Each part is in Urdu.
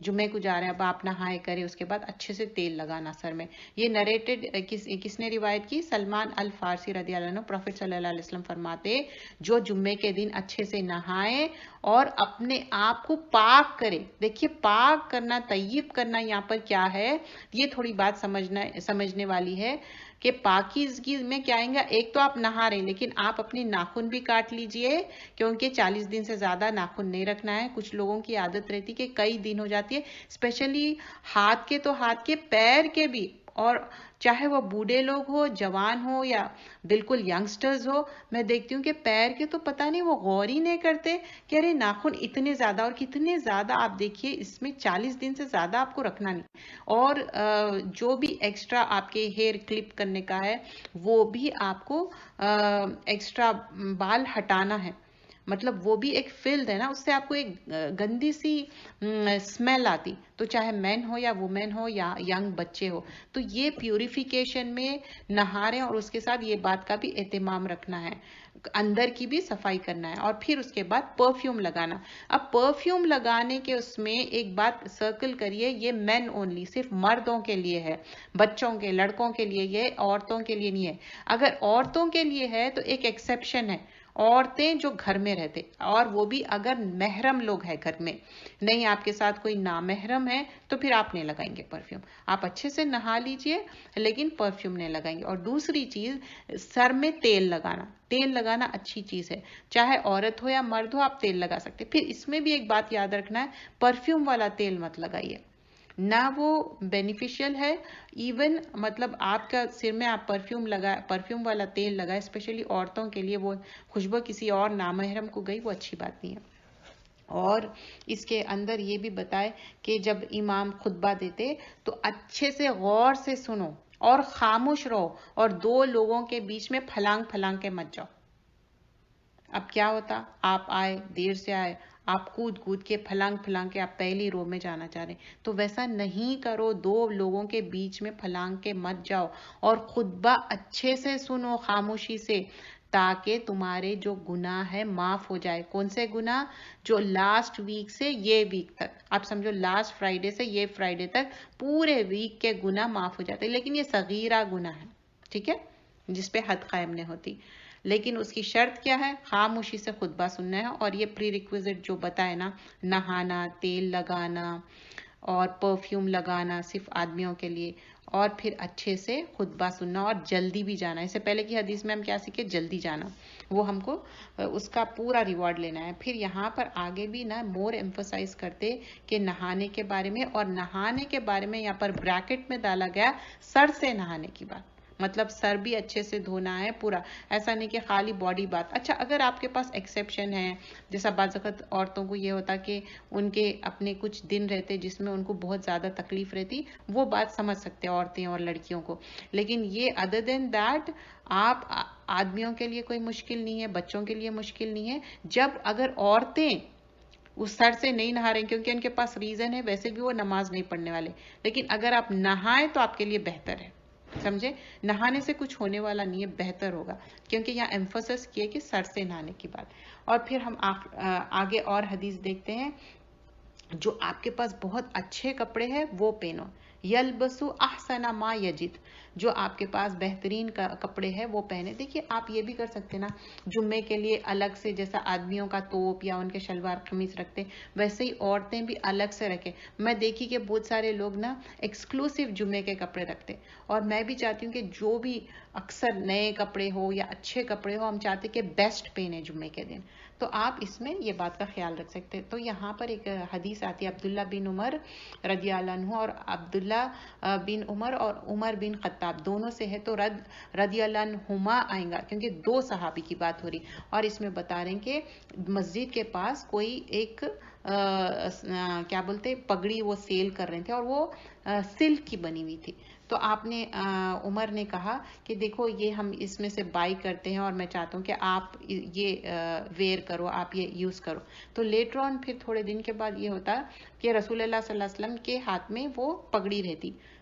جمعے کو جا رہے ہیں اب آپ نہائے کرے اس کے بعد اچھے سے تیل لگانا سر میں. یہ نریٹڈ کس نے روایت کی؟ سلمان الفارسی رضی اللہ عنہ. پروفیٹ صلی اللہ علیہ وسلم فرماتے جو جمعے کے دن اچھے سے نہائے اور اپنے آپ کو پاک کرے. دیکھیے پاک کرنا، طیب کرنا یہاں پر کیا ہے، یہ تھوڑی بات سمجھنے والی ہے کہ پاکیزگی میں کیا آئیں گا. ایک تو آپ نہا رہے ہیں لیکن آپ اپنے ناخن بھی کاٹ لیجئے، کیونکہ 40 دن سے زیادہ ناخن نہیں رکھنا ہے. کچھ لوگوں کی عادت رہتی کہ کئی دن ہو جاتی ہے، اسپیشلی ہاتھ کے تو ہاتھ کے، پیر کے بھی، اور چاہے وہ بوڑھے لوگ ہو، جوان ہو یا بالکل ینگسٹرز ہو. میں دیکھتی ہوں کہ پیر کے تو پتہ نہیں وہ غور ہی نہیں کرتے کہ ارے ناخن اتنے زیادہ، اور کتنے زیادہ آپ دیکھیے اس میں 40 دن سے زیادہ آپ کو رکھنا نہیں. اور جو بھی ایکسٹرا آپ کے ہیئر کلپ کرنے کا ہے وہ بھی آپ کو ایکسٹرا بال ہٹانا ہے. مطلب وہ بھی ایک فلد ہے نا، اس سے آپ کو ایک گندی سی اسمیل آتی. تو چاہے مین ہو یا وومین ہو یا ینگ بچے ہو، تو یہ پیوریفیکیشن میں نہا رہے ہیں، اور اس کے ساتھ یہ بات کا بھی اہتمام رکھنا ہے، اندر کی بھی صفائی کرنا ہے. اور پھر اس کے بعد پرفیوم لگانا. اب پرفیوم لگانے کے اس میں ایک بات سرکل کریے، یہ مین اونلی، صرف مردوں کے لیے ہے، بچوں کے، لڑکوں کے لیے، یہ عورتوں کے لیے نہیں ہے. اگر عورتوں کے لیے ہے تو ایک ایکسیپشن ہے، عورتیں جو گھر میں رہتے، اور وہ بھی اگر محرم لوگ ہیں گھر میں، نہیں آپ کے ساتھ کوئی نامحرم ہے تو پھر آپ نہیں لگائیں گے پرفیوم. آپ اچھے سے نہا لیجئے لیکن پرفیوم نہیں لگائیں گے. اور دوسری چیز، سر میں تیل لگانا. تیل لگانا اچھی چیز ہے، چاہے عورت ہو یا مرد ہو آپ تیل لگا سکتے. پھر اس میں بھی ایک بات یاد رکھنا ہے، پرفیوم والا تیل مت لگائیے، نہ وہ بینیفیشل ہے. ایون مطلب آپ کا سر میں آپ پرفیوم والا تیل لگائے، اسپیشلی عورتوں کے لیے، وہ خوشبو کسی اور نامحرم کو گئی، وہ اچھی بات نہیں ہے. اور اس کے اندر یہ بھی بتائے کہ جب امام خطبہ دیتے تو اچھے سے غور سے سنو اور خاموش رہو، اور دو لوگوں کے بیچ میں پھلانگ کے مت جاؤ. اب کیا ہوتا، آپ آئے، دیر سے آئے، آپ کود کے پھلانگ کے آپ پہلی رو میں جانا چاہ رہے ہیں، تو ویسا نہیں کرو. دو لوگوں کے بیچ میں پھلانگ کے مت جاؤ، اور خطبہ اچھے سے سنو خاموشی سے، تاکہ تمہارے جو گناہ ہے معاف ہو جائے. کون سے گناہ؟ جو لاسٹ ویک سے یہ ویک تک، آپ سمجھو لاسٹ فرائیڈے سے یہ فرائیڈے تک پورے ویک کے گناہ معاف ہو جاتے. لیکن یہ صغیرہ گناہ ہے، ٹھیک ہے، جس پہ حد قائم نہیں ہوتی. لیکن اس کی شرط کیا ہے؟ خاموشی سے خطبہ سننا ہے. اور یہ پری ریکویزٹ جو بتائے نا، نہانا، تیل لگانا اور پرفیوم لگانا صرف آدمیوں کے لیے، اور پھر اچھے سے خطبہ سننا، اور جلدی بھی جانا. اس سے پہلے کی حدیث میں ہم کیا سیکھے؟ جلدی جانا، وہ ہم کو اس کا پورا ریوارڈ لینا ہے. پھر یہاں پر آگے بھی نا مور ایمفسائز کرتے کہ نہانے کے بارے میں، اور نہانے کے بارے میں یہاں پر بریکٹ میں ڈالا گیا سر سے نہانے کی بات. مطلب سر بھی اچھے سے دھونا ہے پورا، ایسا نہیں کہ خالی باڈی بات. اچھا اگر آپ کے پاس ایکسیپشن ہے، جیسا بعض وقت عورتوں کو یہ ہوتا کہ ان کے اپنے کچھ دن رہتے جس میں ان کو بہت زیادہ تکلیف رہتی، وہ بات سمجھ سکتے عورتیں اور لڑکیوں کو. لیکن یہ ادر دین دیٹ آپ آدمیوں کے لیے کوئی مشکل نہیں ہے، بچوں کے لیے مشکل نہیں ہے. جب اگر عورتیں اس سر سے نہیں نہا رہے کیونکہ ان کے پاس ریزن ہے، ویسے بھی وہ نماز نہیں پڑھنے والے، لیکن اگر آپ نہائیں تو آپ کے لیے بہتر ہے. سمجھے؟ نہانے سے کچھ ہونے والا نہیں ہے، بہتر ہوگا، کیونکہ یہاں ایمفسس کیے کہ سر سے نہانے کی بات. اور پھر ہم آگے اور حدیث دیکھتے ہیں. جو آپ کے پاس بہت اچھے کپڑے ہیں وہ پہنو. یلبسو احسن ما یجد، جو آپ کے پاس بہترین کپڑے ہیں وہ پہنے. دیکھیے آپ یہ بھی کر سکتے نا، جمعے کے لیے الگ سے جیسا آدمیوں کا توپ یا ان کے شلوار قمیص رکھتے، ویسے ہی عورتیں بھی الگ سے رکھیں. میں دیکھی کہ بہت سارے لوگ نا ایکسکلوسیو جمعے کے کپڑے رکھتے، اور میں بھی چاہتی ہوں کہ جو بھی اکثر نئے کپڑے ہو یا اچھے کپڑے ہو، ہم چاہتے کہ بیسٹ پہنے جمعے کے دن. تو آپ اس میں یہ بات کا خیال رکھ سکتے. تو یہاں پر ایک حدیث آتی ہے عبداللہ بن عمر رضی اللہ عنہ، اور عبداللہ بن عمر اور عمر بن خطاب دونوں سے ہے، تو رضی اللہ عنہما آئیں گا کیونکہ دو صحابی کی بات ہو رہی. اور اس میں بتا رہے ہیں کہ مسجد کے پاس کوئی ایک کیا بولتے پگڑی وہ سیل کر رہے تھے، اور وہ سلک کی بنی ہوئی تھی. تو آپ نے عمر نے کہا کہ دیکھو یہ ہم اس میں سے بائی کرتے ہیں، اور میں چاہتا ہوں کہ آپ یہ ویئر کرو، آپ یہ یوز کرو. تو لیٹر آن پھر تھوڑے دن کے بعد یہ ہوتا کہ رسول اللہ صلی اللہ علیہ وسلم کے ہاتھ میں وہ پگڑی رہتی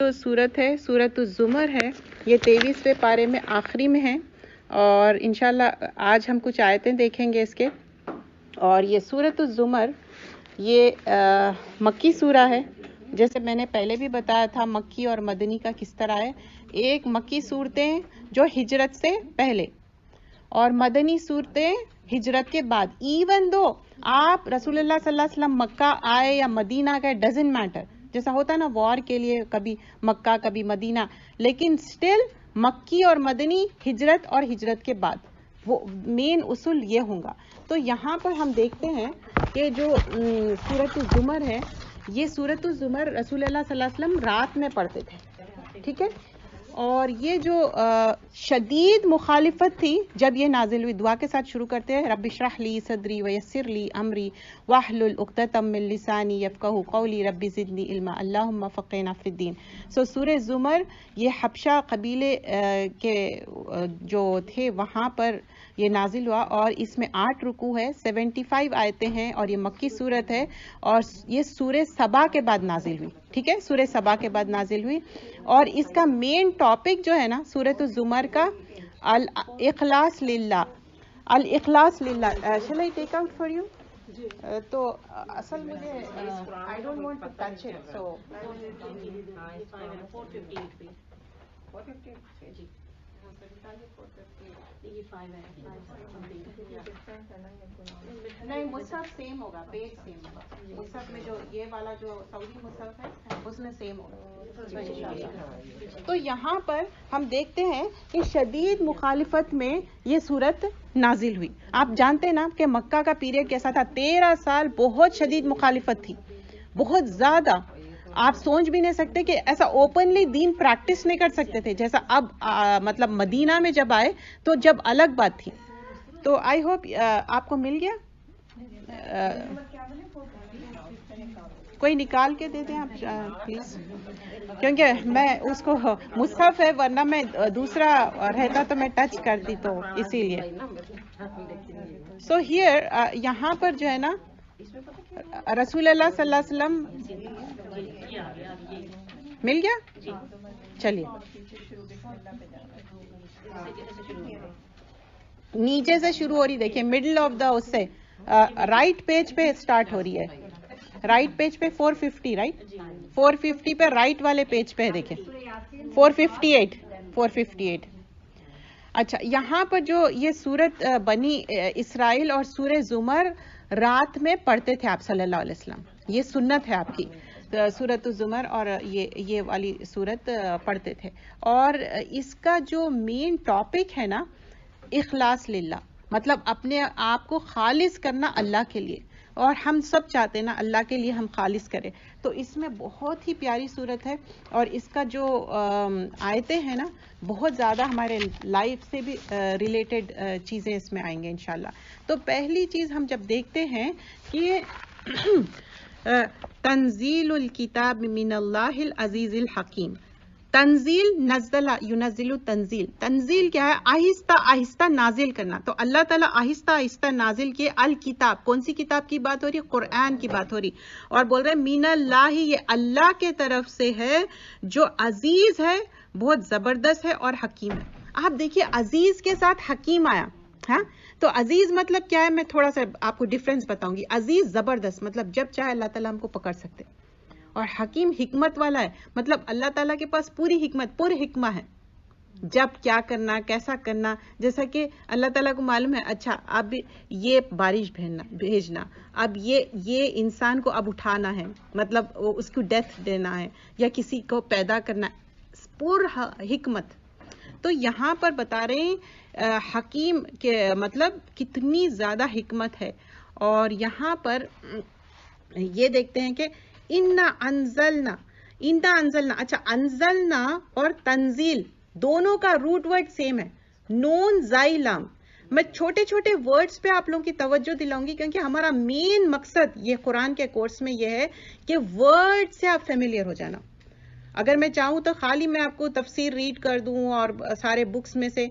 جو سورت ہے سورت الزمر ہے، یہ 23ویں پارے میں آخری میں ہے، اور انشاءاللہ آج ہم کچھ آیتیں دیکھیں گے اس کے. اور یہ سورت الزمر یہ مکی سورہ ہے. جیسے میں نے پہلے بھی بتایا تھا مکی اور مدنی کا کس طرح ہے. ایک مکی صورتیں جو ہجرت سے پہلے اور مدنی صورتیں ہجرت کے بعد. ایون دو آپ رسول اللہ صلی اللہ علیہ وسلم مکہ آئے یا مدینہ گئے، ڈزنٹ میٹر. جیسا ہوتا ہے نا وار کے لیے کبھی مکہ کبھی مدینہ، لیکن سٹل مکی اور مدنی ہجرت اور ہجرت کے بعد وہ مین اصول یہ ہوں گا. تو یہاں پر ہم دیکھتے ہیں کہ جو سورۃ الزمر ہے، یہ سورۃ الزمر رسول اللہ صلی اللہ علیہ وسلم رات میں پڑھتے تھے، ٹھیک ہے. اور یہ جو شدید مخالفت تھی جب یہ نازل ہوئی، دعا کے ساتھ شروع کرتے ہیں. رب اشرح لی صدری ویسر لی امری واحلل عقدۃ من لسانی یفقہوا قولی رب زدنی علما اللہم فقہنا فی الدین. سو سورہ زمر یہ حبشہ قبیلے کے جو تھے وہاں پر یہ نازل ہوا، اور اس میں 8 رکوع ہے، 75 آیتیں ہیں، اور یہ مکی صورت ہے. اور یہ سورہ سبا کے بعد نازل ہوئی، ٹھیک ہے، سورہ سبا کے بعد نازل ہوئی. اور اس کا مین ٹاپک جو ہے نا سورۃ الزمر کا الاخلاص للہ. الاخلاص للہ. Shall I take out for you? تو اصل مجھے I don't want to touch it, so نہیں مصحف سیم ہوگا، پیج سیم ہوگا. مصحف میں جو یہ والا جو سعودی مصحف ہے اس میں سیم ہوگا. تو یہاں پر ہم دیکھتے ہیں کہ شدید مخالفت میں یہ صورت نازل ہوئی. آپ جانتے ہیں نا کہ مکہ کا پیریڈ کیسا تھا، 13 سال بہت شدید مخالفت تھی، بہت زیادہ. آپ سوچ بھی نہیں سکتے کہ ایسا اوپنلی دین پریکٹس نہیں کر سکتے تھے جیسا اب مطلب مدینہ میں جب آئے تو جب الگ بات تھی. تو آئی ہوپ آپ کو مل گیا. کوئی نکال کے دے دیں آپ پلیز، کیونکہ میں اس کو مصحف ہے، ورنہ میں دوسرا رہتا تو میں ٹچ کرتی، تو اسی لیے. سو ہیئر یہاں پر جو ہے نا رسول اللہ صلی اللہ علیہ وسلم مل گیا. چلیے نیچے سے شروع ہو رہی، دیکھیں مڈل آف دا اس سے رائٹ پیج پہ اسٹارٹ ہو رہی ہے. رائٹ پیج پہ 450، رائٹ 450 پہ رائٹ والے پیج پہ دیکھیں 458. اچھا یہاں پر جو یہ سورت بنی اسرائیل اور سورہ زمر رات میں پڑھتے تھے آپ صلی اللہ علیہ وسلم. یہ سنت ہے آپ کی، سورت الزمر اور یہ والی سورت پڑھتے تھے. اور اس کا جو مین ٹاپک ہے نا اخلاص للہ، مطلب اپنے آپ کو خالص کرنا اللہ کے لیے، اور ہم سب چاہتے ہیں نا اللہ کے لیے ہم خالص کریں. تو اس میں بہت ہی پیاری صورت ہے، اور اس کا جو آیتیں ہیں نا بہت زیادہ ہمارے لائف سے بھی ریلیٹڈ چیزیں اس میں آئیں گے انشاءاللہ. تو پہلی چیز ہم جب دیکھتے ہیں کہ تنزیل الکتاب من اللہ العزیز الحکیم. تنزیل نزل ینزل تنزیل. تنزیل کیا ہے؟ آہستہ آہستہ نازل کرنا. تو اللہ تعالیٰ آہستہ آہستہ نازل کیے الکتاب. کون سی کتاب کی بات ہو رہی؟ قرآن کی بات ہو رہی. اور بول رہے من اللہ، یہ اللہ کے طرف سے ہے جو عزیز ہے، بہت زبردست ہے اور حکیم ہے. آپ دیکھیے عزیز کے ساتھ حکیم آیا. ہاں تو عزیز مطلب کیا ہے؟ میں تھوڑا سا آپ کو ڈفرینس بتاؤں گی. عزیز زبردست مطلب جب چاہے اللہ تعالیٰ ہم کو پکڑ سکتے، اور حکیم حکمت والا ہے، مطلب اللہ تعالیٰ کے پاس پوری حکمت، پر حکمہ ہے جب کیا کرنا کیسا کرنا. جیسا کہ اللہ تعالیٰ کو معلوم ہے اچھا اب یہ بارش بھیجنا، اب یہ انسان کو اب اٹھانا ہے، مطلب اس کو ڈیتھ دینا ہے یا کسی کو پیدا کرنا، پر حکمت. تو یہاں پر بتا رہے ہیں حکیم کے مطلب کتنی زیادہ حکمت ہے. اور یہاں پر یہ دیکھتے ہیں کہ انا انزلنا، اچھا انزلنا اور تنزیل دونوں کا روٹ ورڈ سیم ہے، نون زائی لام. میں چھوٹے چھوٹے ورڈز پہ آپ لوگوں کی توجہ دلاؤں گی، کیونکہ ہمارا مین مقصد یہ قرآن کے کورس میں یہ ہے کہ ورڈ سے آپ فیملیئر ہو جانا. اگر میں چاہوں تو خالی میں آپ کو تفسیر ریڈ کر دوں اور سارے بکس میں سے،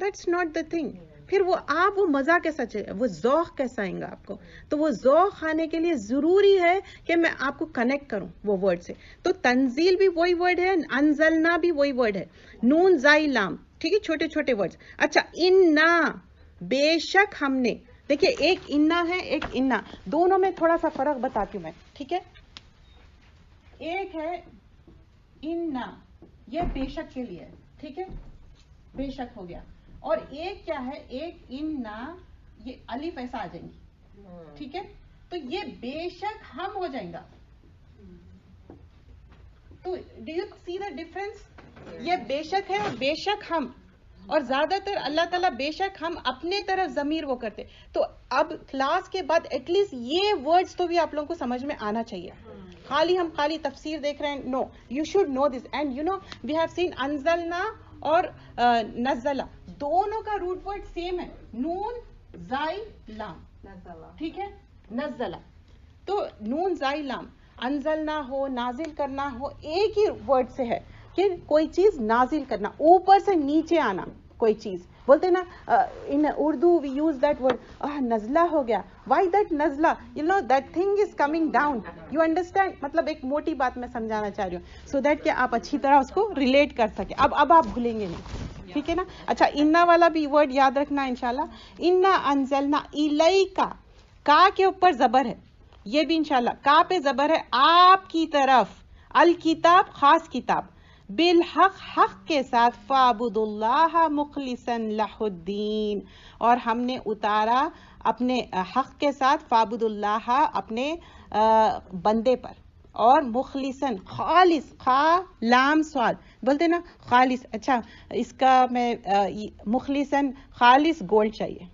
دیٹس ناٹ دا تھنگ. پھر وہ آپ وہ مزہ کیسا چاہیے, وہ ذوق کیسا آئیں گا آپ کو. تو وہ ذوق آنے کے لیے ضروری ہے کہ میں آپ کو کنیکٹ کروں وہ ورڈ سے. تو تنزیل بھی وہی ورڈ ہے, انزلنا بھی وہی ورڈ ہے, نون زائی لام, ٹھیک ہے, چھوٹے چھوٹے ورڈز. اچھا, انا, بے شک ہم نے, دیکھیے ایک انا ہے ایک انا, دونوں میں تھوڑا سا فرق بتاتی ہوں میں, ٹھیک ہے. ایک ہے انا, یہ بے شک کے لیے, ٹھیک ہے, بے شک ہو گیا. اور ایک کیا ہے, ایک انا, یہ الف ایسا آ جائیں گی, ٹھیک ہے. تو یہ بے شک ہم ہو جائیں گا. تو do you see the difference? یہ بے شک ہے اور بے شک ہم, اور زیادہ تر اللہ تعالیٰ بے شک ہم اپنے طرف ضمیر وہ کرتے. تو اب کلاس کے بعد ایٹ لیسٹ یہ ورڈز تو بھی آپ لوگوں کو سمجھ میں آنا چاہیے. ہم خالی تفسیر دیکھ رہے ہیں, no, you should know this. And you know we have seen انزلنا اور نزلہ, دونوں کا روٹ ورڈ سیم ہے, نون زائی لام, ٹھیک ہے, نزلہ. تو نون زائی لام, انزلنا ہو, نازل کرنا ہو, ایک ہی ورڈ سے ہے کہ کوئی چیز نازل کرنا, اوپر سے نیچے آنا کوئی چیز. بولتے نا in Urdu we use that word, نزلہ ہو گیا. وائی دیٹ نزلہ؟ You know that thing is coming down. You understand? مطلب ایک موٹی بات میں سمجھانا چاہ رہی ہوں, سو دیٹ کہ آپ اچھی طرح اس کو ریلیٹ کر سکیں. اب آپ بھولیں گے نہیں, ٹھیک ہے نا. اچھا, انا والا بھی ورڈ یاد رکھنا انشاءاللہ. انا انزلنا الیکا, کا کے اوپر زبر ہے, یہ بھی انشاءاللہ کا پہ زبر ہے, آپ کی طرف, الکتاب خاص کتاب, بالحق حق کے ساتھ, فاعبدوا اللہ مخلصا لہ الدین, اور ہم نے اتارا اپنے حق کے ساتھ, فاعبدوا اللہ اپنے بندے پر, اور مخلصاً خالص, خا لام سواد بولتے نا خالص. اچھا, اس کا میں مخلصاً خالص گولڈ چاہیے.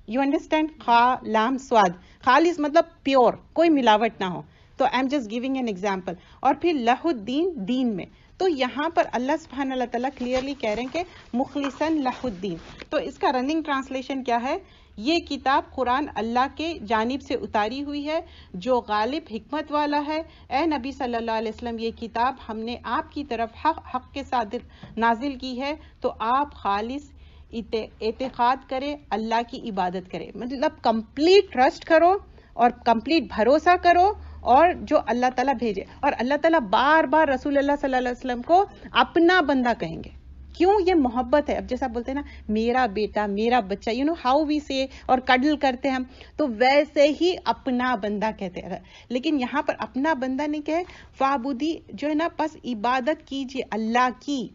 You understand? خا لام سواد, خالص مطلب پیور, کوئی ملاوٹ نہ ہو. تو I am just giving an example. اور پھر لہ الدین, دین میں, تو یہاں پر اللہ سبحانہ اللہ تعالیٰ کلیئرلی کہہ رہے ہیں کہ مخلصاً لہ الدین. تو اس کا رننگ ٹرانسلیشن کیا ہے؟ یہ کتاب قرآن اللہ کے جانب سے اتاری ہوئی ہے جو غالب حکمت والا ہے. اے نبی صلی اللہ علیہ وسلم, یہ کتاب ہم نے آپ کی طرف حق کے ساتھ نازل کی ہے, تو آپ خالص اعتقاد کرے, اللہ کی عبادت کرے, مطلب کمپلیٹ ٹرسٹ کرو اور کمپلیٹ بھروسہ کرو, اور جو اللہ تعالیٰ بھیجے. اور اللہ تعالیٰ بار بار رسول اللہ صلی اللہ علیہ وسلم کو اپنا بندہ کہیں گے. کیوں؟ یہ محبت ہے. اب جیسا بولتے ہیں نا میرا بیٹا, میرا بچہ, یو نو ہاؤ وی سے, اور کڈل کرتے ہیں ہم, تو ویسے ہی اپنا بندہ کہتے ہیں. لیکن یہاں پر اپنا بندہ نہیں کہے, فعبدی جو ہے نا, بس عبادت کیجیے اللہ کی,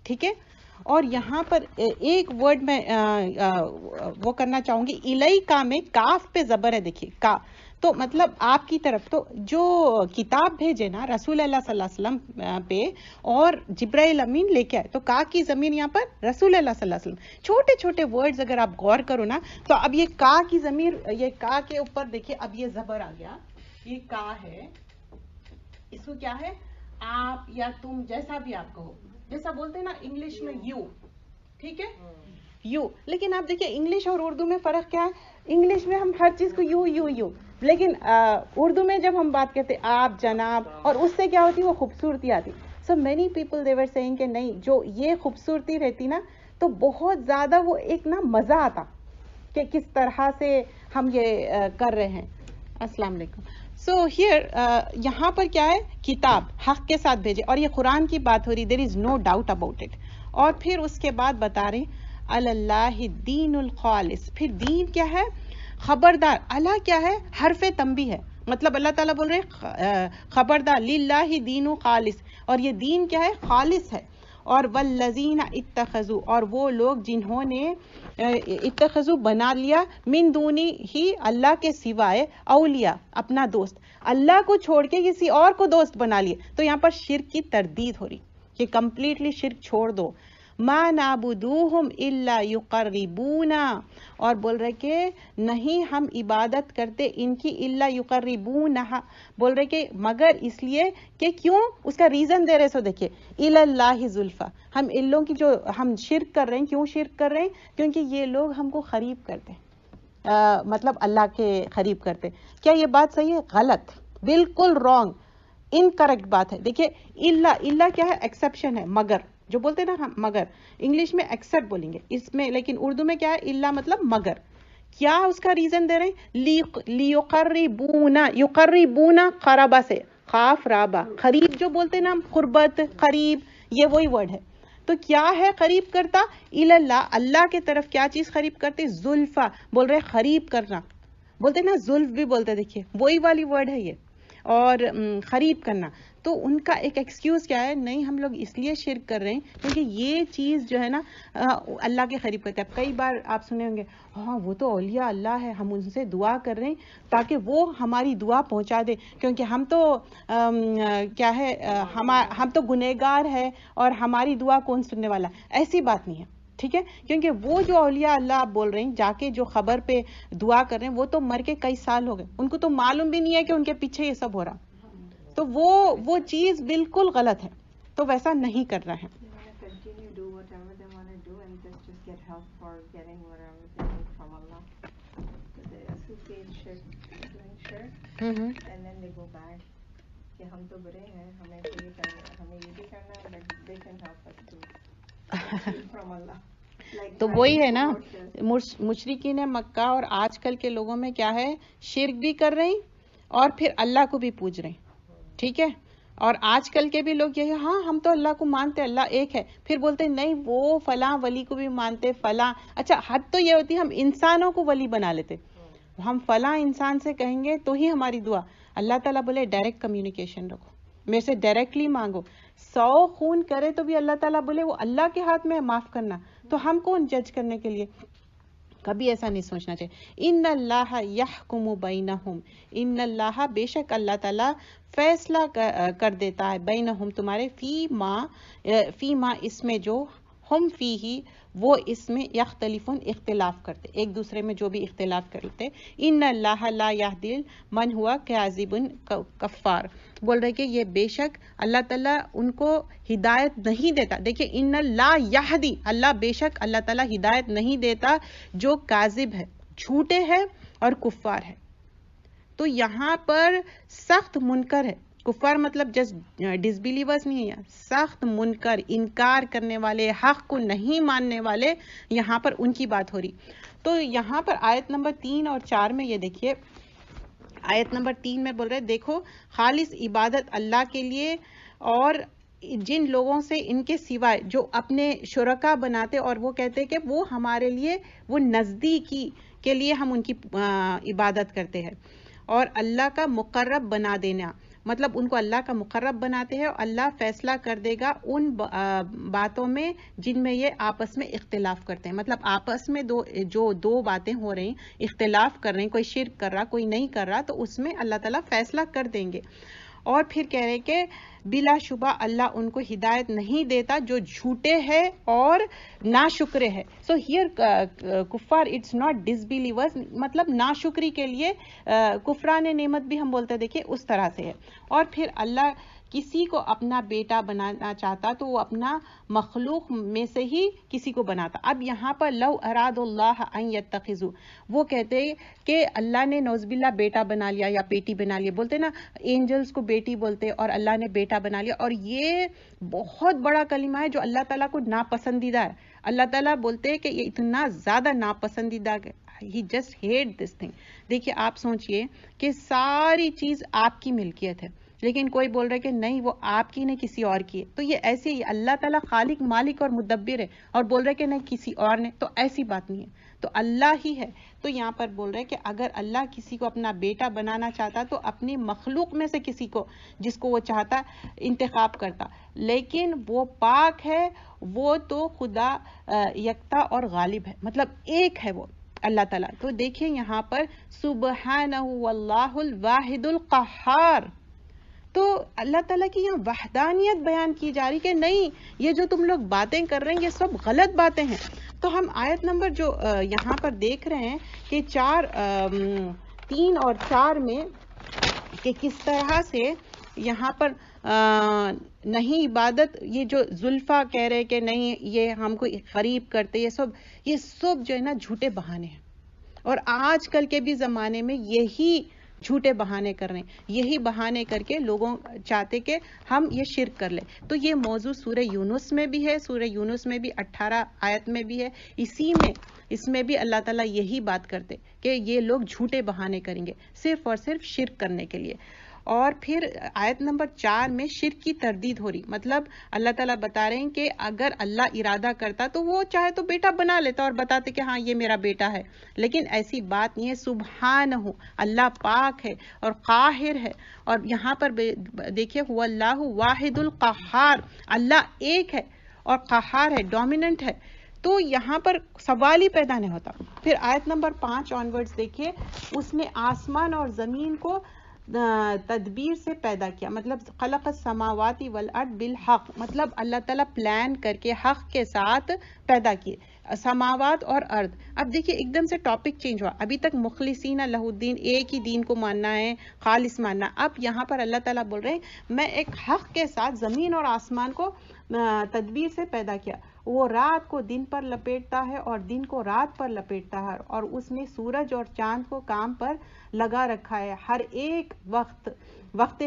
ٹھیک ہے. اور یہاں پر ایک ورڈ میں وہ کرنا چاہوں گی, الیکا میں کاف پہ زبر ہے, دیکھیے کا, تو مطلب آپ کی طرف. تو جو کتاب بھیجے نا رسول اللہ صلی اللہ علیہ وسلم پہ, اور جبرائیل امین لے کے آئے, تو کا کی ضمیر یہاں پر رسول اللہ صلی اللہ علیہ وسلم. چھوٹے چھوٹے ورڈز اگر آپ غور کرو نا, تو اب یہ کا کی ضمیر, یہ کا کے اوپر دیکھیے, اب یہ زبر آ گیا, یہ کا ہے, اس کو کیا ہے, آپ یا تم, جیسا بھی آپ کہو, جیسا بولتے ہیں نا انگلش میں یو, ٹھیک ہے, یو. لیکن آپ دیکھیے انگلش اور اردو میں فرق کیا ہے؟ انگلش میں ہم ہر چیز کو یو یو یو, لیکن اردو میں جب ہم بات کرتے آپ, جناب, اور اس سے کیا ہوتی, وہ خوبصورتی آتی. So many people they were seeing کہ نہیں, جو یہ خوبصورتی رہتی نا, تو بہت زیادہ وہ ایک نا مزہ آتا کہ کس طرح سے ہم یہ کر رہے ہیں. السلام علیکم. سو ہیئر یہاں پر کیا ہے, کتاب حق کے ساتھ بھیجے, اور یہ قرآن کی بات ہو رہی, دیر از نو ڈاؤٹ اباؤٹ اٹ. اور پھر اس کے بعد بتا رہے اللہ دین الخالص. پھر دین کیا ہے؟ خبردار. اللہ کیا ہے؟ حرف تنبیہ ہے, مطلب اللہ تعالیٰ بول رہے خبردار, للہ دین خالص, اور یہ دین کیا ہے؟ خالص ہے. اور والذین اتخذوا, اور وہ لوگ جنہوں نے اتخذوا بنا لیا, من دونی ہی, اللہ کے سوائے, اولیاء اپنا دوست, اللہ کو چھوڑ کے کسی اور کو دوست بنا لیے. تو یہاں پر شرک کی تردید ہو رہی کہ کمپلیٹلی شرک چھوڑ دو. ما نعبدوہم الا یقربونا, اور بول رہے کہ نہیں ہم عبادت کرتے ان کی, الا یقربونا, بول رہے کہ مگر اس لیے کہ کیوں, اس کا ریزن دے رہے. سو دیکھیے, الاللہ زلفا, ہم ان لوگوں کی جو ہم شرک کر رہے ہیں, کیوں شرک کر رہے ہیں؟ کیونکہ یہ لوگ ہم کو قریب کرتے, مطلب اللہ کے قریب کرتے. کیا یہ بات صحیح ہے؟ غلط, بالکل رانگ, انکریکٹ بات ہے. دیکھیے اللہ کیا ہے؟ ایکسیپشن ہے, مگر جو بولتے ہیں نا مگر، انگلش میں ایکسپٹ بولیں گے اس میں، لیکن اردو میں کیا ہے الا مطلب مگر. کیا اس کا ریزن دے رہے ہیں؟ لیقربونا، یقربونا قربا سے، خاف رابا، قریب جو بولتے ہیں نا قربت، قریب، یہ وہی ورڈ ہے. تو کیا ہے قریب کرتا؟ اللہ، اللہ کے طرف کیا چیز قریب کرتے؟ زلفا، بول رہے قریب کرنا، بولتے نا زلف بھی بولتے، دیکھیے وہی والی ورڈ ہے یہ، اور قریب کرنا. تو ان کا ایک ایکسکیوز کیا ہے؟ نہیں ہم لوگ اس لیے شرک کر رہے ہیں کیونکہ یہ چیز جو ہے نا اللہ کے قریب کرتے ہیں. کئی بار آپ سنے ہوں گے ہاں وہ تو اولیاء اللہ ہے، ہم ان سے دعا کر رہے ہیں تاکہ وہ ہماری دعا پہنچا دے، کیونکہ ہم تو کیا ہے ہم تو گنہگار ہیں اور ہماری دعا کون سننے والا. ایسی بات نہیں ہے، ٹھیک ہے؟ کیونکہ وہ جو اولیاء اللہ آپ بول رہے ہیں جا کے جو خبر پہ دعا کر رہے ہیں وہ تو مر کے کئی سال ہو گئے، ان کو تو معلوم بھی نہیں ہے کہ ان کے پیچھے یہ سب ہو رہا. تو وہ چیز بالکل غلط ہے، تو ویسا نہیں کرنا ہے. ہم تو برے ہیں، ہمیں تو یہ کرنا، ہمیں یہ بھی کرنا ہے، تو وہی ہے نا مشرکین مکہ اور آج کل کے لوگوں میں کیا ہے، شرک بھی کر رہے ہیں اور پھر اللہ کو بھی پوج رہے ہیں. ٹھیک ہے؟ اور آج کل کے بھی لوگ یہ ہاں ہم تو اللہ کو مانتے، اللہ ایک ہے، پھر بولتے نہیں وہ فلاں ولی کو بھی مانتے، فلاں. اچھا حد تو یہ ہوتی ہے ہم انسانوں کو ولی بنا لیتے، ہم فلاں انسان سے کہیں گے تو ہی ہماری دعا. اللہ تعالیٰ بولے ڈائریکٹ کمیونیکیشن رکھو، میرے سے ڈائریکٹلی مانگو. 100 خون کرے تو بھی اللہ تعالیٰ بولے وہ اللہ کے ہاتھ میں ہے معاف کرنا، تو ہم کون جج کرنے کے لیے؟ کبھی ایسا نہیں سوچنا چاہیے. ان اللہ یحکم بینہم، ان اللہ بے شک اللہ تعالیٰ فیصلہ کر دیتا ہے بینہم تمہارے، فی ما اس میں جو ہم فی ہی وہ اس میں یختلفون اختلاف کرتے، ایک دوسرے میں جو بھی اختلاف کرتے. ان اللہ لا یہدی من ہوا کاذب کفار، بول رہے کہ یہ بے شک اللہ تعالیٰ ان کو ہدایت نہیں دیتا. دیکھیں ان لا یہدی، اللہ بے شک اللہ تعالیٰ ہدایت نہیں دیتا جو کاذب ہے، جھوٹے ہے اور کفار ہے. تو یہاں پر سخت منکر ہے، کفار مطلب جسٹ ڈس بلیورز نہیں ہے، سخت منکر، انکار کرنے والے، حق کو نہیں ماننے والے، یہاں پر ان کی بات ہو رہی. تو یہاں پر آیت نمبر 3 اور 4 میں یہ دیکھیے، آیت نمبر 3 میں بول رہے دیکھو خالص عبادت اللہ کے لیے، اور جن لوگوں سے ان کے سوائے جو اپنے شرکا بناتے اور وہ کہتے کہ وہ ہمارے لیے، وہ نزدیکی کے لیے ہم ان کی عبادت کرتے ہیں، اور اللہ کا مقرب بنا دینا، مطلب ان کو اللہ کا مقرب بناتے ہیں، اور اللہ فیصلہ کر دے گا ان باتوں میں جن میں یہ آپس میں اختلاف کرتے ہیں. مطلب آپس میں جو دو باتیں ہو رہی ہیں، اختلاف کر رہے ہیں، کوئی شرک کر رہا کوئی نہیں کر رہا، تو اس میں اللہ تعالیٰ فیصلہ کر دیں گے. اور پھر کہہ رہے کہ بلا شبہ اللہ ان کو ہدایت نہیں دیتا جو جھوٹے ہیں اور ناشکرے ہے. سو ہیئر کفار اٹس ناٹ ڈس بلیورز، مطلب ناشکری کے لیے کفران نعمت بھی ہم بولتے دیکھیں اس طرح سے ہے. اور پھر اللہ کسی کو اپنا بیٹا بنانا چاہتا تو وہ اپنا مخلوق میں سے ہی کسی کو بناتا. اب یہاں پر لو اراد اللہ ان یتخذوا، وہ کہتے کہ اللہ نے نعوذ باللہ بیٹا بنا لیا یا بیٹی بنا لیا، بولتے نا اینجلز کو بیٹی بولتے اور اللہ نے بیٹا بنا لیا، اور یہ بہت بڑا کلمہ ہے جو اللہ تعالیٰ کو ناپسندیدہ ہے. اللہ تعالیٰ بولتے کہ یہ اتنا زیادہ ناپسندیدہ، he just hate this thing. دیکھیے آپ سوچئے کہ ساری چیز آپ کی ملکیت ہے، لیکن کوئی بول رہا ہے کہ نہیں وہ آپ کی نہیں کسی اور کی ہے. تو یہ ایسے ہی اللہ تعالیٰ خالق مالک اور مدبر ہے اور بول رہے کہ نہیں کسی اور نے، تو ایسی بات نہیں ہے، تو اللہ ہی ہے. تو یہاں پر بول رہے کہ اگر اللہ کسی کو اپنا بیٹا بنانا چاہتا تو اپنی مخلوق میں سے کسی کو جس کو وہ چاہتا انتخاب کرتا، لیکن وہ پاک ہے، وہ تو خدا یکتا اور غالب ہے، مطلب ایک ہے وہ اللہ تعالیٰ. تو دیکھیں یہاں پر سبحانہ واللہ الواحد القہار، تو اللہ تعالیٰ کی یہاں وحدانیت بیان کی جا رہی کہ نہیں یہ جو تم لوگ باتیں کر رہے ہیں یہ سب غلط باتیں ہیں. تو ہم آیت نمبر جو یہاں پر دیکھ رہے ہیں کہ 3 اور 4 میں کہ کس طرح سے یہاں پر نہیں عبادت، یہ جو زلفا کہہ رہے کہ نہیں یہ ہم کو قریب کرتے، یہ سب جو ہے نا جھوٹے بہانے ہیں. اور آج کل کے بھی زمانے میں یہی جھوٹے بہانے کر رہے ہیں, یہی بہانے کر کے لوگوں چاہتے کہ ہم یہ شرک کر لیں. تو یہ موضوع سورہ یونس میں بھی ہے, سورہ یونس میں بھی 18 آیت میں بھی ہے. اس میں بھی اللہ تعالیٰ یہی بات کرتے کہ یہ لوگ جھوٹے بہانے کریں گے صرف اور صرف شرک کرنے کے لیے. اور پھر آیت نمبر 4 میں شرک کی تردید ہو رہی, مطلب اللہ تعالیٰ بتا رہے ہیں کہ اگر اللہ ارادہ کرتا تو وہ چاہے تو بیٹا بنا لیتا اور بتاتے کہ ہاں یہ میرا بیٹا ہے, لیکن ایسی بات نہیں ہے. سبحانہ, اللہ پاک ہے اور قاہر ہے. اور یہاں پر دیکھیے هو اللہ واحد القہار, اللہ ایک ہے اور قہار ہے, ڈومیننٹ ہے. تو یہاں پر سوال ہی پیدا نہیں ہوتا. پھر آیت نمبر 5 آنورڈز دیکھیے, اس نے آسمان اور زمین کو تدبیر سے پیدا کیا, مطلب خلق السماوات والارض بالحق, مطلب اللہ تعالیٰ پلان کر کے حق کے ساتھ پیدا کیے سماوات اور ارض. اب دیکھیے ایک دم سے ٹاپک چینج ہوا, ابھی تک مخلصین لہ الدین, ایک ہی دین کو ماننا ہے, خالص ماننا. اب یہاں پر اللہ تعالیٰ بول رہے ہیں میں ایک حق کے ساتھ زمین اور آسمان کو تدبیر سے پیدا کیا. وہ رات کو دن پر لپیٹتا ہے اور دن کو رات پر لپیٹتا ہے, اور اس نے سورج اور چاند کو کام پر لگا رکھا ہے, ہر ایک وقت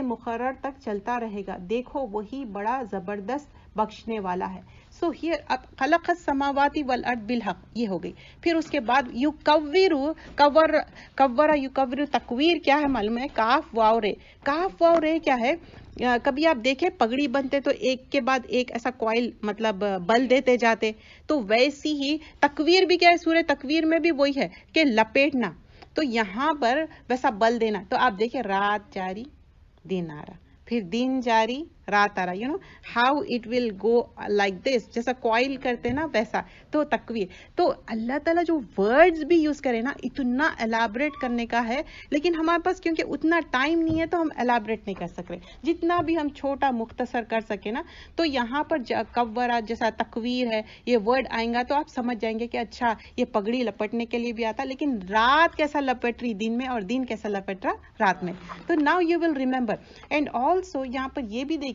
مقرر تک چلتا رہے گا, دیکھو وہی بڑا زبردست بخشنے والا ہے. سو ہیئر اب خلق السماوات والارض بالحق یہ ہو گئی. پھر اس کے بعد یکور تکویر کیا ہے معلوم ہے, کاف واو رے. کاف واو رے کیا ہے, کبھی آپ دیکھیں پگڑی بنتے تو ایک کے بعد ایک ایسا کوئل مطلب بل دیتے جاتے, تو ویسی ہی تکویر بھی کیا ہے, سورہ تکویر میں بھی وہی ہے کہ لپیٹنا, تو یہاں پر ویسا بل دینا. تو آپ دیکھیں رات جاری دن آ رہا, پھر دن جاری رات آ رہا, you know how it will go like this, جیسا کوئل کرتے نا ویسا. تو تکویر, تو اللہ تعالیٰ جو ورڈز بھی یوز کرے نا اتنا ایلیبریٹ کرنے کا ہے, لیکن ہمارے پاس کیونکہ اتنا ٹائم نہیں ہے تو ہم ایلیبریٹ نہیں کر سکتے. جتنا بھی ہم چھوٹا مختصر کر سکے نا, تو یہاں پر کورا جیسا تکویر ہے یہ ورڈ آئیں گا تو آپ سمجھ جائیں گے کہ اچھا یہ پگڑی لپٹنے کے لیے بھی آتا, لیکن رات کیسا لپٹ رہی دن میں اور دن کیسا لپٹ رہا رات میں. تو now you will remember. And also یہاں پر یہ بھی دیکھیے,